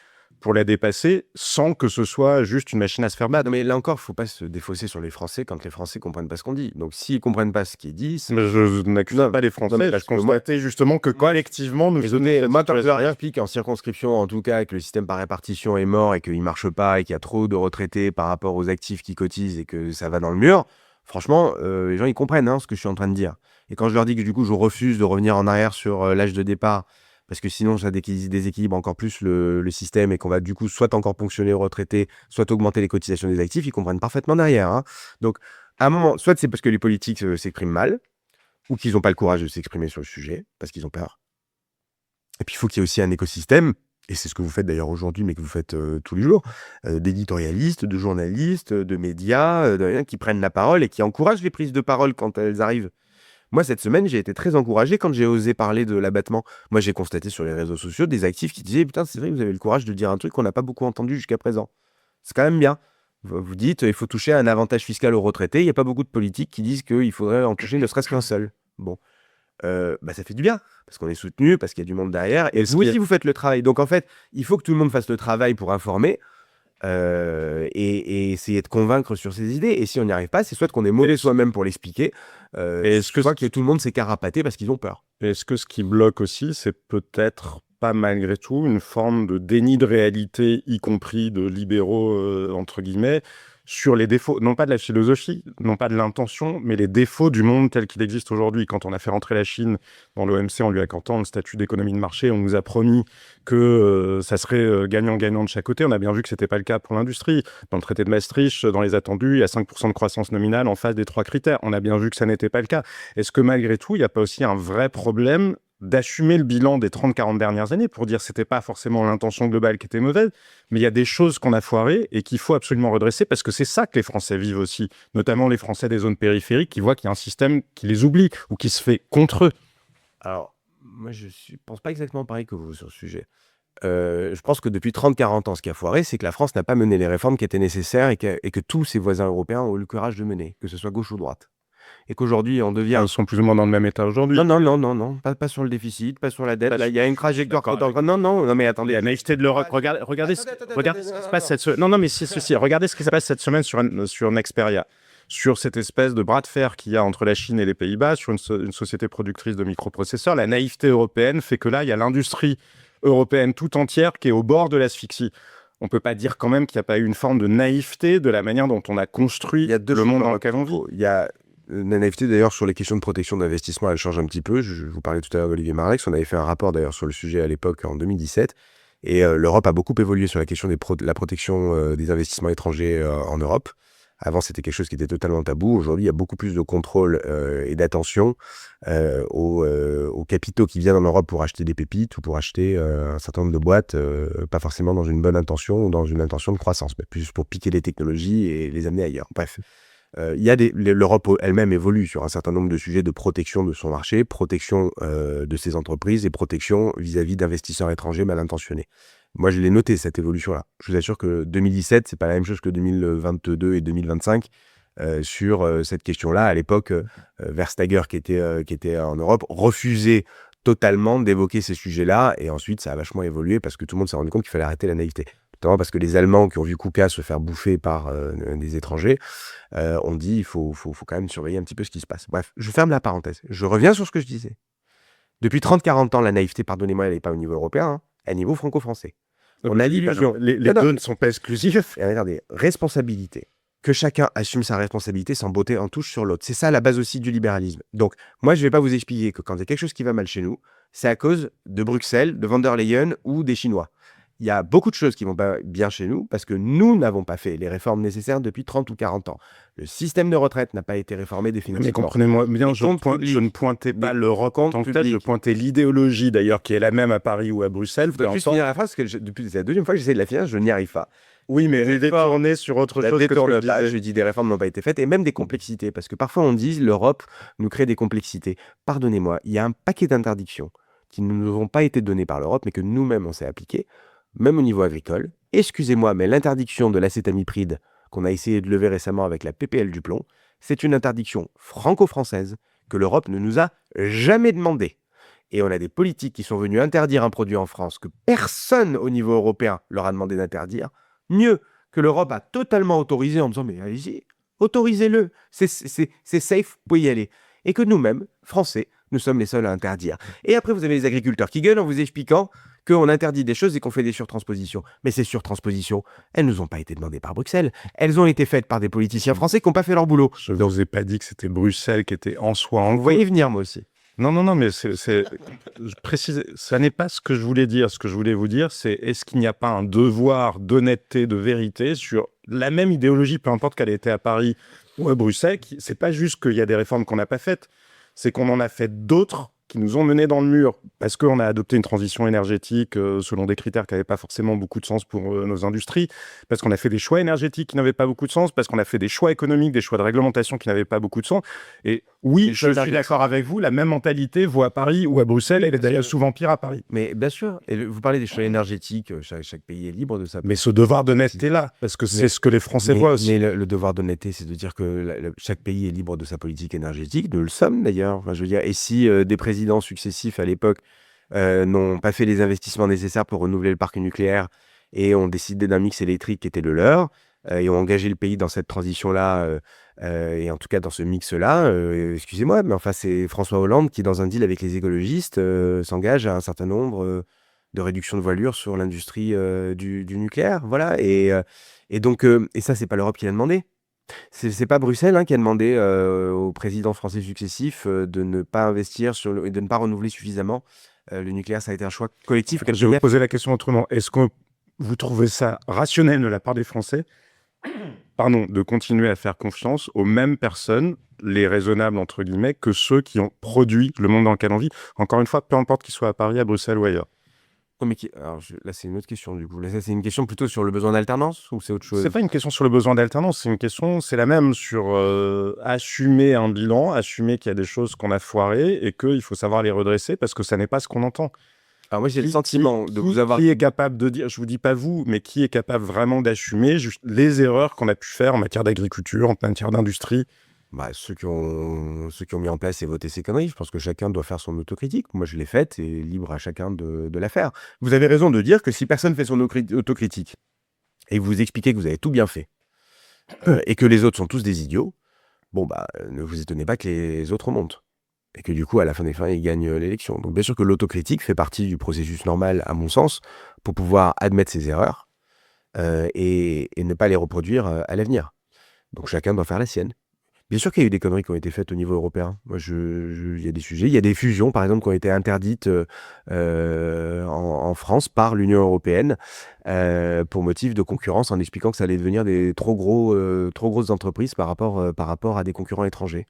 pour la dépasser sans que ce soit juste une machine à se faire battre? Non, mais là encore, il ne faut pas se défausser sur les Français quand les Français ne comprennent pas ce qu'on dit. Donc, s'ils ne comprennent pas ce qui est dit... Mais je n'accuse pas les Français, je constatais justement que collectivement... Moi, quand je leur explique en circonscription, en tout cas, que le système par répartition est mort et qu'il ne marche pas et qu'il y a trop de retraités par rapport aux actifs qui cotisent et que ça va dans le mur, franchement, les gens, ils comprennent ce que je suis en train de dire. Et quand je leur dis que du coup, je refuse de revenir en arrière sur l'âge de départ, parce que sinon, ça déséquilibre encore plus le système et qu'on va du coup soit encore ponctionner aux retraités, soit augmenter les cotisations des actifs, ils comprennent parfaitement derrière. Donc, à un moment, soit c'est parce que les politiques s'expriment mal, ou qu'ils n'ont pas le courage de s'exprimer sur le sujet, parce qu'ils ont peur. Et puis, il faut qu'il y ait aussi un écosystème, et c'est ce que vous faites d'ailleurs aujourd'hui, mais que vous faites tous les jours, d'éditorialistes, de journalistes, de médias, qui prennent la parole et qui encouragent les prises de parole quand elles arrivent. Moi, cette semaine, j'ai été très encouragé quand j'ai osé parler de l'abattement. Moi, j'ai constaté sur les réseaux sociaux des actifs qui disaient « Putain, c'est vrai, vous avez le courage de dire un truc qu'on n'a pas beaucoup entendu jusqu'à présent. » C'est quand même bien. Vous dites il faut toucher un avantage fiscal aux retraités. Il n'y a pas beaucoup de politiques qui disent qu'il faudrait en toucher ne serait-ce qu'un seul. Bon. Ça fait du bien, parce qu'on est soutenu, parce qu'il y a du monde derrière. Et vous aussi, vous faites le travail. Donc en fait, il faut que tout le monde fasse le travail pour informer et essayer de convaincre sur ses idées. Et si on n'y arrive pas, c'est soit qu'on est mauvais soi-même pour l'expliquer, soit que tout le monde s'est carapaté parce qu'ils ont peur. Est-ce que ce qui bloque aussi, c'est peut-être pas malgré tout une forme de déni de réalité, y compris de libéraux, entre guillemets, sur les défauts, non pas de la philosophie, non pas de l'intention, mais les défauts du monde tel qu'il existe aujourd'hui. Quand on a fait rentrer la Chine dans l'OMC en lui accordant le statut d'économie de marché, on nous a promis que ça serait gagnant-gagnant de chaque côté. On a bien vu que ce n'était pas le cas pour l'industrie. Dans le traité de Maastricht, dans les attendus, il y a 5% de croissance nominale en face des 3 critères. On a bien vu que ça n'était pas le cas. Est-ce que malgré tout, il n'y a pas aussi un vrai problème d'assumer le bilan des 30-40 dernières années pour dire que c'était pas forcément l'intention globale qui était mauvaise, mais il y a des choses qu'on a foirées et qu'il faut absolument redresser parce que c'est ça que les Français vivent aussi, notamment les Français des zones périphériques qui voient qu'il y a un système qui les oublie ou qui se fait contre eux. Alors, moi, je pense pas exactement pareil que vous sur ce sujet. Je pense que depuis 30-40 ans, ce qui a foiré, c'est que la France n'a pas mené les réformes qui étaient nécessaires et que tous ses voisins européens ont eu le courage de mener, que ce soit gauche ou droite. Et qu'aujourd'hui, on devient... Ils sont plus ou moins dans le même état aujourd'hui. Non. Pas sur le déficit, pas sur la dette. Là, il y a une trajectoire... Non, mais attendez. La naïveté de l'Europe. Regardez ce qui se passe cette semaine. Non, mais si. Regardez ce qui se passe cette semaine sur Nexperia. Sur cette espèce de bras de fer qu'il y a entre la Chine et les Pays-Bas, sur une société productrice de microprocesseurs. La naïveté européenne fait que là, il y a l'industrie européenne tout entière qui est au bord de l'asphyxie. On ne peut pas dire quand même qu'il n'y a pas eu une forme de naïveté de la manière dont on a construit le monde dans lequel on vit. Il y a la naïveté d'ailleurs sur les questions de protection d'investissement, elle change un petit peu. Je vous parlais tout à l'heure d'Olivier Marleix, on avait fait un rapport d'ailleurs sur le sujet à l'époque en 2017. Et l'Europe a beaucoup évolué sur la question de la protection des investissements étrangers en Europe. Avant, c'était quelque chose qui était totalement tabou. Aujourd'hui, il y a beaucoup plus de contrôle et d'attention aux capitaux qui viennent en Europe pour acheter des pépites ou pour acheter un certain nombre de boîtes, pas forcément dans une bonne intention ou dans une intention de croissance, mais plus pour piquer les technologies et les amener ailleurs. Bref, l'Europe elle-même évolue sur un certain nombre de sujets de protection de son marché, protection de ses entreprises et protection vis-à-vis d'investisseurs étrangers mal intentionnés. Moi, je l'ai noté, cette évolution-là. Je vous assure que 2017, c'est pas la même chose que 2022 et 2025 sur cette question-là. À l'époque, Verstager, qui était en Europe, refusait totalement d'évoquer ces sujets-là. Et ensuite, ça a vachement évolué parce que tout le monde s'est rendu compte qu'il fallait arrêter la naïveté. Notamment parce que les Allemands qui ont vu Kuka se faire bouffer par des étrangers ont dit il faut quand même surveiller un petit peu ce qui se passe. Bref, je ferme la parenthèse. Je reviens sur ce que je disais. Depuis 30-40 ans, la naïveté, pardonnez-moi, elle n'est pas au niveau européen, hein, elle est au niveau franco-français. On a l'illusion. Les deux ne sont pas exclusifs. Et regardez, responsabilité. Que chacun assume sa responsabilité sans botter en touche sur l'autre. C'est ça la base aussi du libéralisme. Donc, moi, je ne vais pas vous expliquer que quand il y a quelque chose qui va mal chez nous, c'est à cause de Bruxelles, de von der Leyen ou des Chinois. Il y a beaucoup de choses qui vont pas bien chez nous parce que nous n'avons pas fait les réformes nécessaires depuis 30 ou 40 ans. Le système de retraite n'a pas été réformé définitivement. Mais comprenez-moi bien, je ne pointais pas l'Europe en tant que tel, je pointais l'idéologie d'ailleurs qui est la même à Paris ou à Bruxelles. Je peux plus finir la phrase parce que depuis la deuxième fois que j'essaie de la finir, je n'y arrive pas. Oui, mais j'ai détourné sur autre chose que ce que je dis des réformes n'ont pas été faites et même des complexités parce que parfois on dit l'Europe nous crée des complexités. Pardonnez-moi, il y a un paquet d'interdictions qui ne nous ont pas été données par l'Europe mais que nous-mêmes on s'est appliquées. Même au niveau agricole. Excusez-moi, mais l'interdiction de l'acétamipride qu'on a essayé de lever récemment avec la PPL du plomb, c'est une interdiction franco-française que l'Europe ne nous a jamais demandé. Et on a des politiques qui sont venus interdire un produit en France que personne au niveau européen leur a demandé d'interdire, mieux que l'Europe a totalement autorisé en disant « mais allez-y, autorisez-le, c'est safe, vous pouvez y aller ». Et que nous-mêmes, Français, nous sommes les seuls à interdire. Et après, vous avez les agriculteurs qui gueulent en vous expliquant qu'on interdit des choses et qu'on fait des surtranspositions. Mais ces surtranspositions, elles ne nous ont pas été demandées par Bruxelles. Elles ont été faites par des politiciens français qui n'ont pas fait leur boulot. Je ne vous ai pas dit que c'était Bruxelles qui était en soi en Vous voyez venir, moi aussi. Non, mais je précise, ça n'est pas ce que je voulais dire. Ce que je voulais vous dire, c'est est-ce qu'il n'y a pas un devoir d'honnêteté, de vérité sur la même idéologie, peu importe qu'elle ait été à Paris ou à Bruxelles. C'est pas juste qu'il y a des réformes qu'on n'a pas faites, c'est qu'on en a fait d'autres qui nous ont menés dans le mur, parce qu'on a adopté une transition énergétique selon des critères qui n'avaient pas forcément beaucoup de sens pour nos industries, parce qu'on a fait des choix énergétiques qui n'avaient pas beaucoup de sens, parce qu'on a fait des choix économiques, des choix de réglementation qui n'avaient pas beaucoup de sens. Et Oui, C'est je suis solidarité. d'accord avec vous. La même mentalité vaut à Paris ou à Bruxelles. Elle est d'ailleurs souvent pire à Paris. Mais bien sûr, et vous parlez des choix énergétiques, chaque pays est libre de sa Mais ce devoir d'honnêteté là, parce que c'est ce que les Français voient aussi. Mais le devoir d'honnêteté, c'est de dire que chaque pays est libre de sa politique énergétique. Nous le sommes d'ailleurs. Enfin, je veux dire, et si des présidents successifs à l'époque n'ont pas fait les investissements nécessaires pour renouveler le parc nucléaire et ont décidé d'un mix électrique qui était le leur, et ont engagé le pays dans cette transition-là, et en tout cas dans ce mix-là, excusez-moi, mais enfin c'est François Hollande qui, dans un deal avec les écologistes, s'engage à un certain nombre de réductions de voilure sur l'industrie du nucléaire. Voilà. Et donc, et ça, c'est pas l'Europe qui l'a demandé. C'est pas Bruxelles qui a demandé aux présidents français successifs de ne pas investir et de ne pas renouveler suffisamment le nucléaire. Ça a été un choix collectif. Je vais vous poser la question autrement. Est-ce que vous trouvez ça rationnel de la part des Français de continuer à faire confiance aux mêmes personnes, les raisonnables entre guillemets, que ceux qui ont produit le monde dans lequel on vit? Encore une fois, peu importe qu'ils soient à Paris, à Bruxelles ou ailleurs. Oh, mais alors, là, c'est une autre question du coup. Là, ça, c'est une question plutôt sur le besoin d'alternance ou c'est autre chose? C'est pas une question sur le besoin d'alternance, c'est la même sur assumer un bilan, assumer qu'il y a des choses qu'on a foirées et qu'il faut savoir les redresser parce que ça n'est pas ce qu'on entend. Alors moi, j'ai le sentiment de vous avoir... Qui est capable de dire, je vous dis pas vous, mais qui est capable vraiment d'assumer juste les erreurs qu'on a pu faire en matière d'agriculture, en matière d'industrie? Ceux qui ont mis en place et voté ces conneries, je pense que chacun doit faire son autocritique. Moi, je l'ai faite et libre à chacun de la faire. Vous avez raison de dire que si personne fait son autocritique et vous expliquez que vous avez tout bien fait et que les autres sont tous des idiots, ne vous étonnez pas que les autres remontent. Et que du coup, à la fin des fins, ils gagnent l'élection. Donc bien sûr que l'autocritique fait partie du processus normal, à mon sens, pour pouvoir admettre ses erreurs et ne pas les reproduire à l'avenir. Donc chacun doit faire la sienne. Bien sûr qu'il y a eu des conneries qui ont été faites au niveau européen. Moi, il y a des sujets, il y a des fusions, par exemple, qui ont été interdites en France par l'Union européenne pour motif de concurrence, en expliquant que ça allait devenir des trop grosses entreprises par rapport à des concurrents étrangers.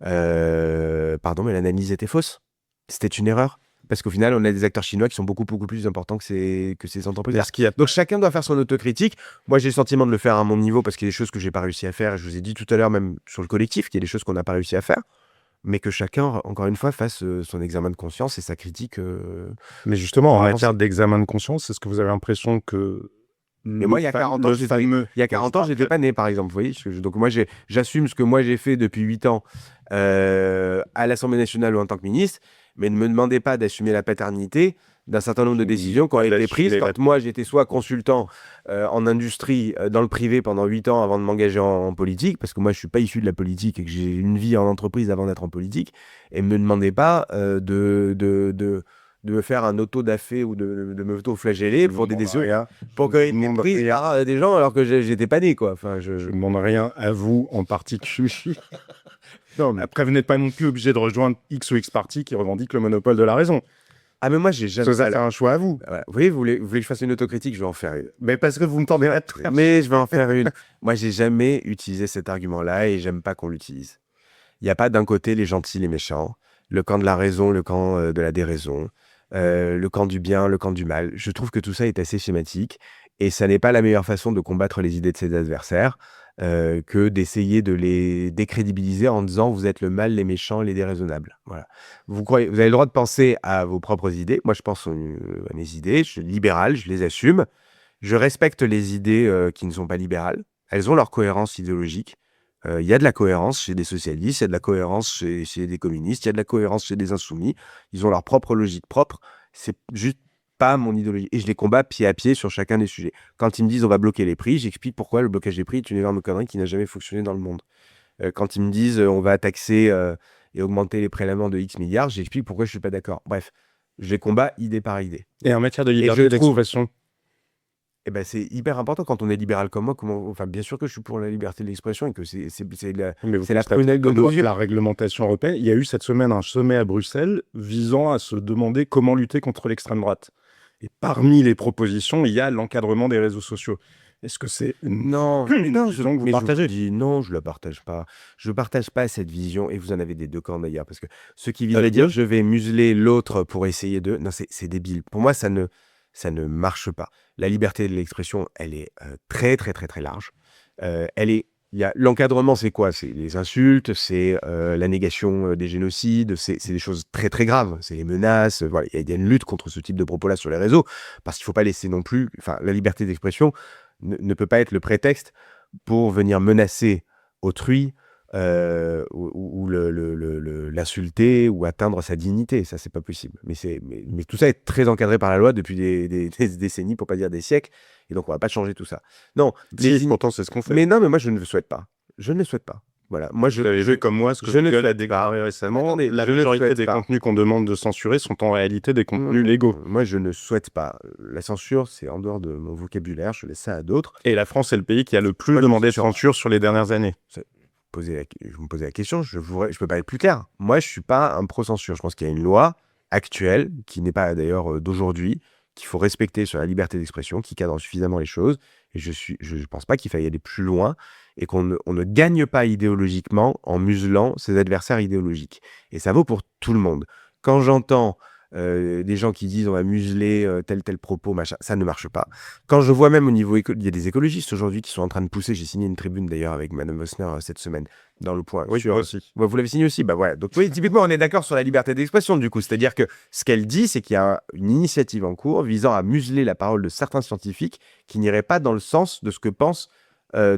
Pardon, mais l'analyse était fausse. C'était une erreur. Parce qu'au final, on a des acteurs chinois qui sont beaucoup plus importants que ces entreprises. Donc chacun doit faire son autocritique. Moi, j'ai le sentiment de le faire à mon niveau parce qu'il y a des choses que j'ai pas réussi à faire. Et je vous ai dit tout à l'heure, même sur le collectif, qu'il y a des choses qu'on n'a pas réussi à faire. Mais que chacun, encore une fois, fasse son examen de conscience et sa critique. Mais justement, en matière d'examen de conscience, est-ce que vous avez l'impression que... Mais moi, il y a 40 ans, j'étais pas né, par exemple. Vous voyez, donc moi, j'assume ce que moi j'ai fait depuis 8 ans à l'Assemblée nationale ou en tant que ministre, mais ne me demandez pas d'assumer la paternité d'un certain nombre de décisions qui ont été prises quand moi j'étais soit consultant en industrie dans le privé pendant 8 ans avant de m'engager en politique, parce que moi je suis pas issu de la politique et que j'ai une vie en entreprise avant d'être en politique, et me demandez pas de me faire un auto-dafé ou de me auto-flageller pour des décisions pour qu'il y ait prise par des gens alors que j'étais pas né, quoi. Enfin, je ne demande rien à vous en particulier. Non, mais après, vous n'êtes pas non plus obligé de rejoindre X ou X parti qui revendique le monopole de la raison. Ah, mais moi, j'ai jamais... Ça fait un choix à vous. Voilà. Vous voyez, vous voulez que je fasse une autocritique, je vais en faire une. Mais parce que vous me tendez à tout. Mais je vais en faire une. Moi, j'ai jamais utilisé cet argument-là et j'aime pas qu'on l'utilise. Il n'y a pas d'un côté les gentils, les méchants, le camp de la raison, le camp de la déraison, le camp du bien, le camp du mal. Je trouve que tout ça est assez schématique et ça n'est pas la meilleure façon de combattre les idées de ses adversaires que d'essayer de les décrédibiliser en disant vous êtes le mal, les méchants, les déraisonnables. Voilà. Vous avez le droit de penser à vos propres idées. Moi, je pense à mes idées. Je suis libéral, je les assume. Je respecte les idées qui ne sont pas libérales. Elles ont leur cohérence idéologique. Il y a de la cohérence chez des socialistes, il y a de la cohérence chez des communistes, il y a de la cohérence chez des insoumis. Ils ont leur propre logique propre. C'est juste pas mon idéologie. Et je les combats pied à pied sur chacun des sujets. Quand ils me disent on va bloquer les prix, j'explique pourquoi le blocage des prix est une énorme connerie qui n'a jamais fonctionné dans le monde. Quand ils me disent on va taxer et augmenter les prélèvements de X milliards, j'explique pourquoi je suis pas d'accord. Bref, je les combats idée par idée. Et en matière de liberté d'expression, c'est hyper important quand on est libéral comme moi. Bien sûr que je suis pour la liberté de l'expression et que c'est la prunelle de nos yeux. La réglementation européenne, il y a eu cette semaine un sommet à Bruxelles visant à se demander comment lutter contre l'extrême droite. Et parmi les propositions, il y a l'encadrement des réseaux sociaux. Est-ce que c'est non, vous partagez? Non, je la partage pas. Je partage pas cette vision et vous en avez des deux camps d'ailleurs parce que ceux qui viendraient dire je vais museler l'autre pour essayer de... Non, c'est débile. Pour moi, ça ne marche pas. La liberté de l'expression, elle est très, très, très, très large. Elle est L'encadrement, c'est quoi? C'est les insultes, c'est la négation des génocides, c'est des choses très très graves. C'est les menaces. Voilà, il y a une lutte contre ce type de propos-là sur les réseaux parce qu'il ne faut pas laisser non plus. Enfin, la liberté d'expression ne peut pas être le prétexte pour venir menacer autrui ou l'insulter ou atteindre sa dignité. Ça, c'est pas possible. Mais tout ça est très encadré par la loi depuis des décennies, pour pas dire des siècles. Et donc, on va pas changer tout ça. Non, Pourtant, c'est ce qu'on fait. mais non, mais moi, je ne le souhaite pas. Je ne le souhaite pas. Voilà. Moi, Vous avez vu comme moi ce que Google a déclaré récemment. Attendez, La je ne majorité souhaite des pas. contenus qu'on demande de censurer sont en réalité des contenus légaux. Moi, je ne souhaite pas. La censure, c'est en dehors de mon vocabulaire. Je laisse ça à d'autres. Et la France est le pays qui a le plus demandé de censure sur les dernières années. Vous me posez la question, je peux pas être plus clair. Moi, je suis pas un pro-censure. Je pense qu'il y a une loi actuelle, qui n'est pas d'ailleurs d'aujourd'hui, qu'il faut respecter sur la liberté d'expression, qui cadre suffisamment les choses. Et je pense pas qu'il faille aller plus loin et on ne gagne pas idéologiquement en muselant ses adversaires idéologiques. Et ça vaut pour tout le monde. Quand j'entends des gens qui disent on va museler tel propos, machin, ça ne marche pas. Quand je vois même au niveau il y a des écologistes aujourd'hui qui sont en train de pousser, j'ai signé une tribune d'ailleurs avec Madame Vosner cette semaine dans Le Point. Oui, moi aussi. Ouais, vous l'avez signé aussi, bah voilà. Donc oui, typiquement on est d'accord sur la liberté d'expression du coup, c'est-à-dire que ce qu'elle dit, c'est qu'il y a une initiative en cours visant à museler la parole de certains scientifiques qui n'iraient pas dans le sens de ce que pensent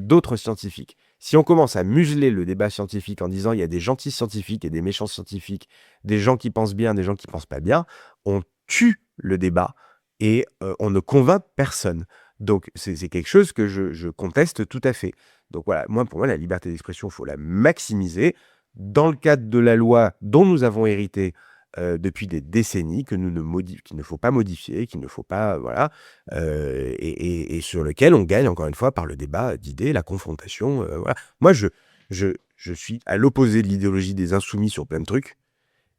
d'autres scientifiques. Si on commence à museler le débat scientifique en disant il y a des gentils scientifiques et des méchants scientifiques, des gens qui pensent bien, des gens qui pensent pas bien, on tue le débat et on ne convainc personne. Donc c'est quelque chose que je conteste tout à fait. Donc voilà, pour moi, la liberté d'expression, il faut la maximiser dans le cadre de la loi dont nous avons hérité depuis des décennies, qu'il ne faut pas modifier, qu'il ne faut pas, voilà, et sur lequel on gagne, encore une fois, par le débat d'idées, la confrontation. Voilà. Moi, je suis à l'opposé de l'idéologie des insoumis sur plein de trucs,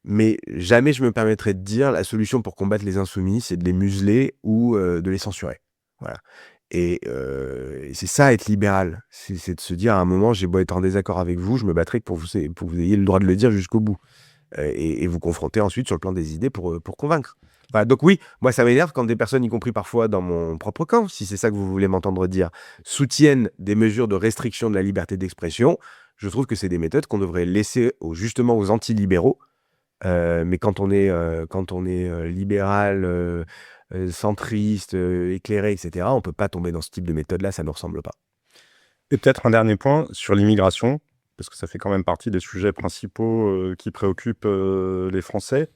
mais jamais je me permettrais de dire la solution pour combattre les insoumis, c'est de les museler ou de les censurer. Voilà. Et c'est ça, être libéral. C'est de se dire, à un moment, j'ai beau être en désaccord avec vous, je me battrai pour que vous ayez le droit de le dire jusqu'au bout. Et vous confronter ensuite sur le plan des idées pour convaincre. Voilà, donc oui, moi ça m'énerve quand des personnes, y compris parfois dans mon propre camp, si c'est ça que vous voulez m'entendre dire, soutiennent des mesures de restriction de la liberté d'expression. Je trouve que c'est des méthodes qu'on devrait laisser justement aux anti-libéraux. Mais quand on est libéral, centriste, éclairé, etc., on ne peut pas tomber dans ce type de méthode-là, ça ne nous ressemble pas. Et peut-être un dernier point sur l'immigration, parce que ça fait quand même partie des sujets principaux qui préoccupent les Français.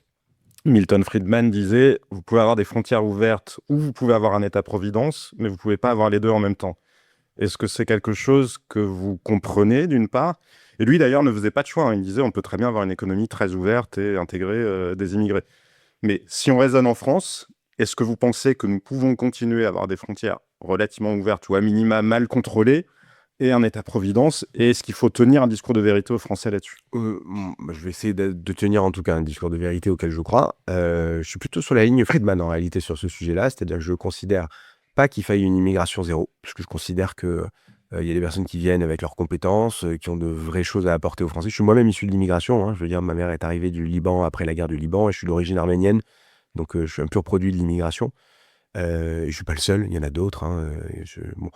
Milton Friedman disait « Vous pouvez avoir des frontières ouvertes ou vous pouvez avoir un État-providence, mais vous ne pouvez pas avoir les deux en même temps. » Est-ce que c'est quelque chose que vous comprenez, d'une part? Et lui, d'ailleurs, ne faisait pas de choix. Hein. Il disait « On peut très bien avoir une économie très ouverte et intégrer des immigrés. » Mais si on raisonne en France, est-ce que vous pensez que nous pouvons continuer à avoir des frontières relativement ouvertes ou à minima mal contrôlées et un État-providence, et est-ce qu'il faut tenir un discours de vérité aux Français là-dessus? Je vais essayer de tenir en tout cas un discours de vérité auquel je crois. Je suis plutôt sur la ligne Friedman en réalité sur ce sujet-là, c'est-à-dire que je ne considère pas qu'il faille une immigration zéro, parce que je considère qu'il y a des personnes qui viennent avec leurs compétences, qui ont de vraies choses à apporter aux Français. Je suis moi-même issu de l'immigration, hein. Je veux dire, ma mère est arrivée du Liban après la guerre du Liban, et je suis d'origine arménienne, donc je suis un pur produit de l'immigration. Je ne suis pas le seul, il y en a d'autres. Hein, bon.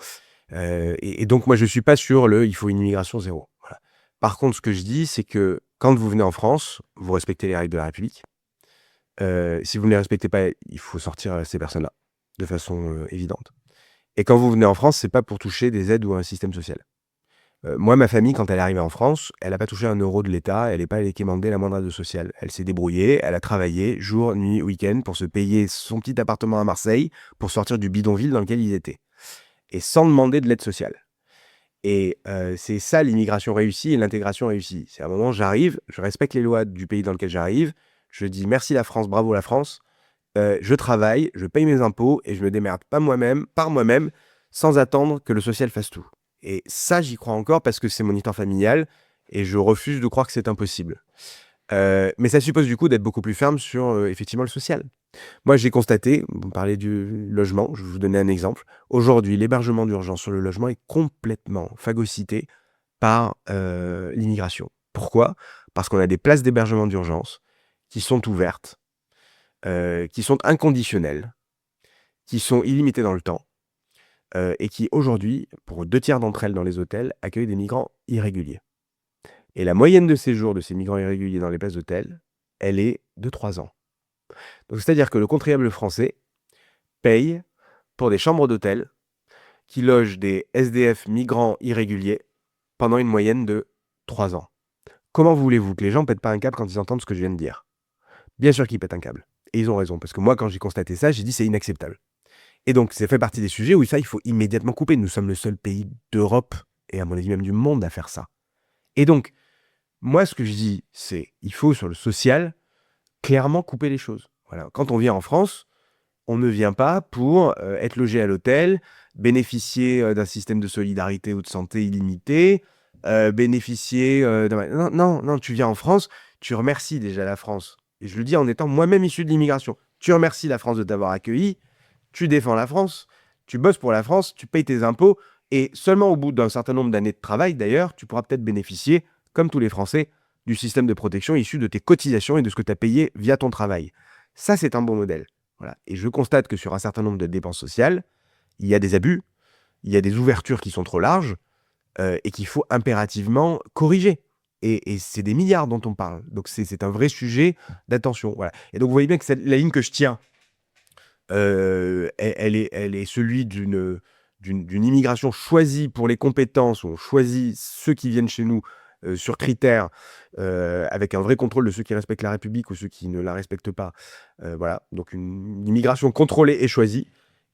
Et donc, moi, je ne suis pas sur il faut une immigration zéro. Voilà. Par contre, ce que je dis, c'est que quand vous venez en France, vous respectez les règles de la République. Si vous ne les respectez pas, il faut sortir ces personnes-là de façon évidente. Et quand vous venez en France, ce n'est pas pour toucher des aides ou un système social. Moi, ma famille, quand elle est arrivée en France, elle n'a pas touché un euro de l'État, elle n'est pas allée quémander la moindre aide sociale. Elle s'est débrouillée, elle a travaillé jour, nuit, week-end pour se payer son petit appartement à Marseille pour sortir du bidonville dans lequel ils étaient. Et sans demander de l'aide sociale. Et c'est ça l'immigration réussie et l'intégration réussie. C'est à un moment, j'arrive, je respecte les lois du pays dans lequel j'arrive, je dis merci la France, bravo la France, je travaille, je paye mes impôts et je me démerde par moi-même, sans attendre que le social fasse tout. Et ça, j'y crois encore parce que c'est mon histoire familiale et je refuse de croire que c'est impossible. Mais ça suppose du coup d'être beaucoup plus ferme sur effectivement le social. Moi, j'ai constaté, vous parlez du logement, je vais vous donner un exemple. Aujourd'hui, l'hébergement d'urgence sur le logement est complètement phagocyté par l'immigration. Pourquoi? Parce qu'on a des places d'hébergement d'urgence qui sont ouvertes, qui sont inconditionnelles, qui sont illimitées dans le temps, et qui, aujourd'hui, pour 2 tiers d'entre elles dans les hôtels, accueillent des migrants irréguliers. Et la moyenne de séjour de ces migrants irréguliers dans les places d'hôtel, elle est de 3 ans. Donc, c'est-à-dire que le contribuable français paye pour des chambres d'hôtel qui logent des SDF migrants irréguliers pendant une moyenne de 3 ans. Comment voulez-vous que les gens ne pètent pas un câble quand ils entendent ce que je viens de dire? Bien sûr qu'ils pètent un câble. Et ils ont raison, parce que moi, quand j'ai constaté ça, j'ai dit c'est inacceptable. Et donc, ça fait partie des sujets où ça, il faut immédiatement couper. Nous sommes le seul pays d'Europe, et à mon avis même du monde, à faire ça. Et donc, moi, ce que je dis, c'est il faut, sur le social, clairement couper les choses. Voilà. Quand on vient en France, on ne vient pas pour être logé à l'hôtel, bénéficier d'un système de solidarité ou de santé illimité, bénéficier d'un... Non, tu viens en France, tu remercies déjà la France. Et je le dis en étant moi-même issu de l'immigration. Tu remercies la France de t'avoir accueilli, tu défends la France, tu bosses pour la France, tu payes tes impôts, et seulement au bout d'un certain nombre d'années de travail, d'ailleurs, tu pourras peut-être bénéficier, comme tous les Français, du système de protection issu de tes cotisations et de ce que tu as payé via ton travail. Ça, c'est un bon modèle. Voilà. Et je constate que sur un certain nombre de dépenses sociales, il y a des abus, il y a des ouvertures qui sont trop larges et qu'il faut impérativement corriger. Et c'est des milliards dont on parle. Donc, c'est un vrai sujet d'attention. Voilà. Et donc, vous voyez bien que la ligne que je tiens, elle est celui d'une immigration choisie pour les compétences. On choisit ceux qui viennent chez nous sur critères, avec un vrai contrôle de ceux qui respectent la République ou ceux qui ne la respectent pas. Voilà, donc une immigration contrôlée et choisie.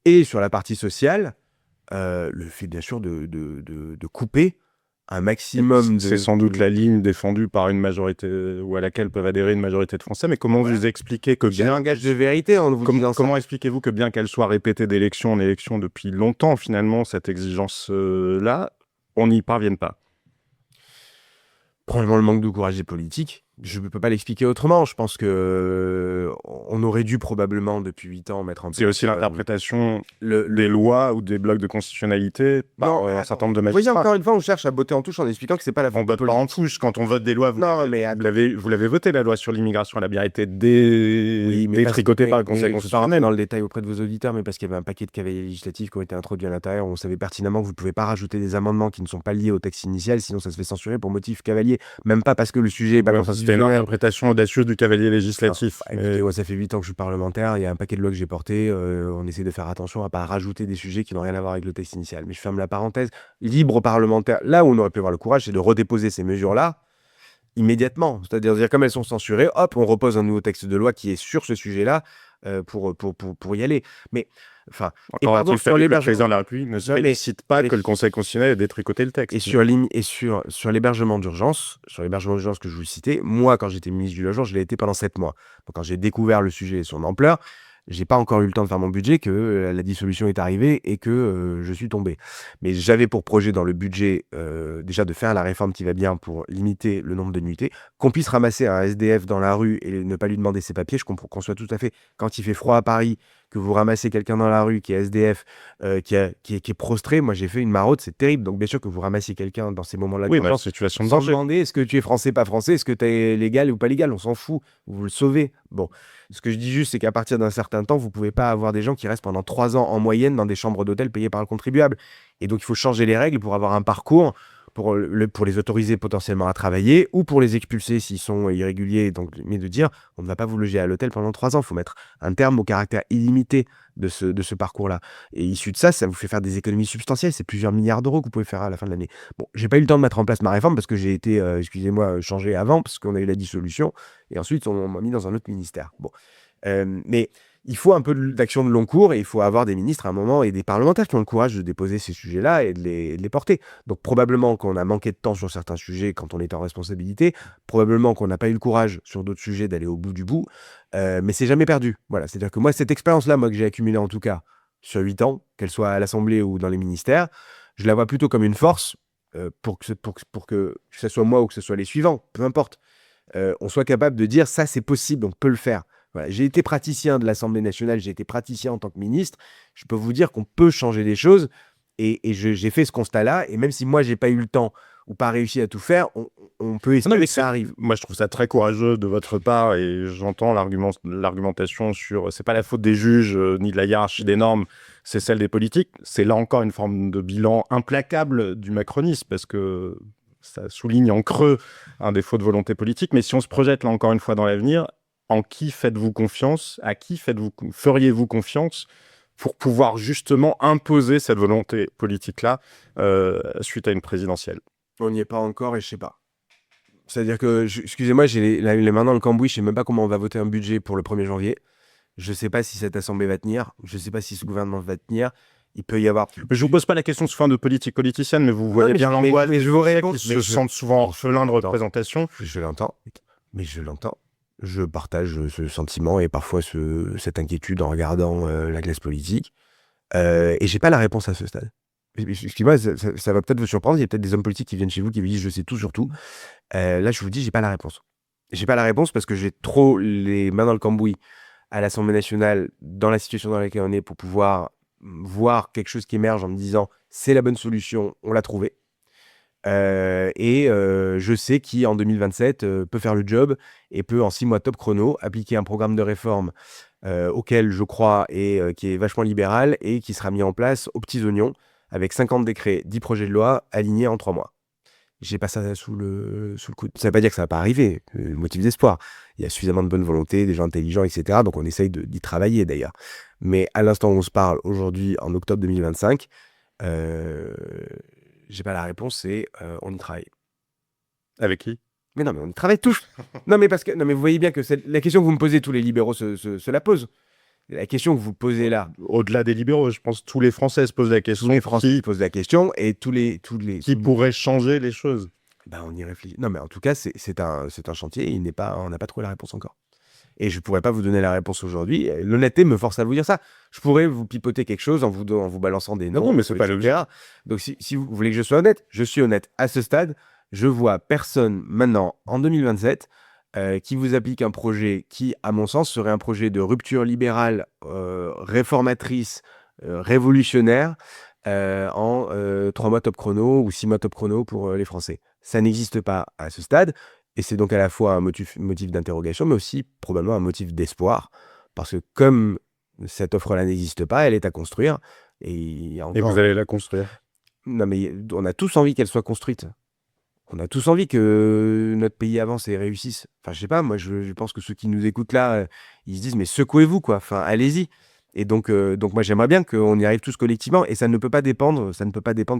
Et sur la partie sociale, le fait bien sûr de couper un maximum de... C'est sans doute la ligne défendue par une majorité, ou à laquelle peuvent adhérer une majorité de Français, mais comment vous expliquez que J'ai bien... un gage de vérité en vous disant ça. Comment expliquez-vous que bien qu'elle soit répétée d'élection en élection depuis longtemps, finalement, cette exigence-là, on n'y parvienne pas? Probablement le manque de courage des politiques. Je ne peux pas l'expliquer autrement. Je pense que on aurait dû probablement, depuis 8 ans, mettre en place... C'est aussi l'interprétation des lois ou des blocs de constitutionnalité par un certain nombre de Vous voyez, magistrats. encore une fois, on cherche à botter en touche en expliquant que c'est pas la On faute vote pas en touche. Quand on vote des lois, vous l'avez voté, la loi sur l'immigration. Elle a bien été détricotée par le Conseil constitutionnel. Dans le détail auprès de vos auditeurs, mais parce qu'il y avait un paquet de cavaliers législatifs qui ont été introduits à l'intérieur. On savait pertinemment que vous ne pouvez pas rajouter des amendements qui ne sont pas liés au texte initial, sinon ça se fait censurer pour motif cavalier. Même pas parce que le sujet est pas C'était une interprétation audacieuse du cavalier législatif. Écoutez, moi, ça fait 8 ans que je suis parlementaire. Il y a un paquet de lois que j'ai portées. On essaie de faire attention à pas rajouter des sujets qui n'ont rien à voir avec le texte initial. Mais je ferme la parenthèse. Libre parlementaire, là où on aurait pu avoir le courage, c'est de redéposer ces mesures-là immédiatement. C'est-à-dire, comme elles sont censurées, hop, on repose un nouveau texte de loi qui est sur ce sujet-là pour y aller. Mais, enfin... Encore un truc, le président de la République ne félicite pas que le Conseil constitutionnel ait détricoté le texte. Et sur l'hébergement d'urgence, que je vous citais, moi, quand j'étais ministre du Logement, je l'ai été pendant 7 mois. Donc, quand j'ai découvert le sujet et son ampleur, j'ai pas encore eu le temps de faire mon budget, que la dissolution est arrivée et que je suis tombé. Mais j'avais pour projet dans le budget déjà de faire la réforme qui va bien pour limiter le nombre de nuitées, qu'on puisse ramasser un SDF dans la rue et ne pas lui demander ses papiers. Je comprends qu'on soit tout à fait, quand il fait froid à Paris, que vous ramassez quelqu'un dans la rue qui est SDF, qui est prostré. Moi, j'ai fait une maraude, c'est terrible. Donc, bien sûr que vous ramassiez quelqu'un dans ces moments-là. Oui, dans une situation de sans danger. demander est-ce que tu es français, pas français, est-ce que tu es légal ou pas légal, on s'en fout. Vous le sauvez. Bon, ce que je dis juste, c'est qu'à partir d'un certain temps, vous pouvez pas avoir des gens qui restent pendant 3 ans en moyenne dans des chambres d'hôtel payées par le contribuable. Et donc, il faut changer les règles pour avoir un parcours pour les autoriser potentiellement à travailler ou pour les expulser s'ils sont irréguliers. Donc, mais de dire, on ne va pas vous loger à l'hôtel pendant 3 ans. Il faut mettre un terme au caractère illimité de ce parcours-là. Et issu de ça, ça vous fait faire des économies substantielles. C'est plusieurs milliards d'euros que vous pouvez faire à la fin de l'année. Bon, j'ai pas eu le temps de mettre en place ma réforme parce que j'ai été, excusez-moi, changé avant parce qu'on a eu la dissolution. Et ensuite, on m'a mis dans un autre ministère. Bon. Mais il faut un peu d'action de long cours et il faut avoir des ministres à un moment et des parlementaires qui ont le courage de déposer ces sujets-là et de les porter. Donc probablement qu'on a manqué de temps sur certains sujets quand on était en responsabilité, probablement qu'on n'a pas eu le courage sur d'autres sujets d'aller au bout du bout, mais c'est jamais perdu. Voilà, c'est-à-dire que moi, cette expérience-là, moi que j'ai accumulée en tout cas sur 8 ans, qu'elle soit à l'Assemblée ou dans les ministères, je la vois plutôt comme une force pour que ce soit moi ou que ce soit les suivants, peu importe, on soit capable de dire ça c'est possible, on peut le faire. Voilà, j'ai été praticien de l'Assemblée nationale, j'ai été praticien en tant que ministre. Je peux vous dire qu'on peut changer les choses et j'ai fait ce constat-là. Et même si moi, j'ai pas eu le temps ou pas réussi à tout faire, on peut espérer que ça arrive. Moi, je trouve ça très courageux de votre part et j'entends l'argumentation sur c'est pas la faute des juges ni de la hiérarchie des normes, c'est celle des politiques. C'est là encore une forme de bilan implacable du macronisme parce que ça souligne en creux un défaut de volonté politique. Mais si on se projette là encore une fois dans l'avenir, en qui faites-vous confiance? À qui feriez-vous confiance pour pouvoir justement imposer cette volonté politique-là suite à une présidentielle? On n'y est pas encore et je sais pas. C'est-à-dire que, excusez-moi, j'ai les mains dans le cambouis, je sais même pas comment on va voter un budget pour le 1er janvier. Je sais pas si cette assemblée va tenir, je sais pas si ce gouvernement va tenir. Il peut y avoir... Je vous pose pas la question sous forme de politique politicienne, mais vous voyez bien l'angoisse. Mais je vous réponds. Qui se sentent souvent orphelins de représentation. Je l'entends, mais je l'entends. Je partage ce sentiment et parfois cette inquiétude en regardant la classe politique. Et j'ai pas la réponse à ce stade. Excusez-moi, ça va peut-être vous surprendre. Il y a peut-être des hommes politiques qui viennent chez vous qui vous disent je sais tout sur tout. Là, je vous dis, j'ai pas la réponse. J'ai pas la réponse parce que j'ai trop les mains dans le cambouis à l'Assemblée nationale, dans la situation dans laquelle on est, pour pouvoir voir quelque chose qui émerge en me disant c'est la bonne solution, on l'a trouvé. Je sais qui, en 2027, peut faire le job et peut, en 6 mois top chrono, appliquer un programme de réforme auquel je crois et qui est vachement libéral et qui sera mis en place aux petits oignons avec 50 décrets, 10 projets de loi alignés en 3 mois. J'ai pas ça sous le coude. Ça veut pas dire que ça va pas arriver. Motif d'espoir. Il y a suffisamment de bonne volonté, des gens intelligents, etc. Donc on essaye d'y travailler d'ailleurs. Mais à l'instant où on se parle, aujourd'hui, en octobre 2025, j'ai pas la réponse, c'est on y travaille. Avec qui? Mais non, mais on y travaille tous. Non, mais vous voyez bien que la question que vous me posez, tous les libéraux se la posent. La question que vous posez là. Au-delà des libéraux, je pense que tous les Français se posent la question. Tous les Français posent la question et tous les qui pourraient changer les choses. Ben, on y réfléchit. Non, mais en tout cas, c'est un chantier. On n'a pas trouvé la réponse encore. Et je pourrais pas vous donner la réponse aujourd'hui. L'honnêteté me force à vous dire ça. Je pourrais vous pipoter quelque chose en vous balançant des noms. Non, mais c'est pas l'objet. Donc, si vous voulez que je sois honnête, je suis honnête. À ce stade, je vois personne maintenant, en 2027, qui vous applique un projet qui, à mon sens, serait un projet de rupture libérale, réformatrice, révolutionnaire, en 3 mois top chrono ou 6 mois top chrono pour les Français. Ça n'existe pas à ce stade. Et c'est donc à la fois un motif d'interrogation, mais aussi probablement un motif d'espoir. Parce que comme cette offre-là n'existe pas, elle est à construire. Et vous allez la construire? Non, mais on a tous envie qu'elle soit construite. On a tous envie que notre pays avance et réussisse. Enfin, je sais pas, moi, je pense que ceux qui nous écoutent là, ils se disent, mais secouez-vous, quoi. Enfin, allez-y. Et donc moi, j'aimerais bien qu'on y arrive tous collectivement. Et ça ne peut pas dépendre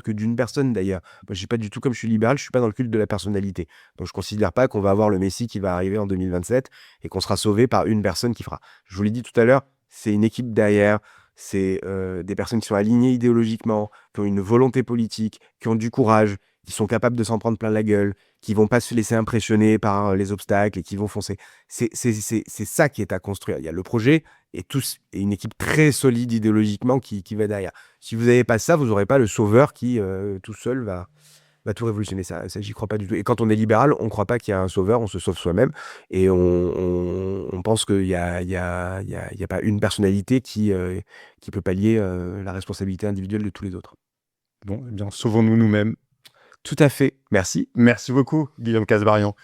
que d'une personne, d'ailleurs. Moi, je suis pas du tout, comme je suis libéral, je suis pas dans le culte de la personnalité. Donc, je considère pas qu'on va avoir le Messie qui va arriver en 2027 et qu'on sera sauvé par une personne qui fera. Je vous l'ai dit tout à l'heure, c'est une équipe derrière. C'est des personnes qui sont alignées idéologiquement, qui ont une volonté politique, qui ont du courage, qui sont capables de s'en prendre plein la gueule, qui vont pas se laisser impressionner par les obstacles et qui vont foncer. C'est ça qui est à construire. Il y a le projet et une équipe très solide idéologiquement qui va derrière. Si vous n'avez pas ça, vous n'aurez pas le sauveur qui, tout seul, va tout révolutionner. Ça, j'y crois pas du tout. Et quand on est libéral, on ne croit pas qu'il y a un sauveur, on se sauve soi-même. Et on pense qu'il n'y a pas une personnalité qui peut pallier la responsabilité individuelle de tous les autres. Bon, eh bien, sauvons-nous nous-mêmes. Tout à fait. Merci. Merci beaucoup, Guillaume Kasbarian.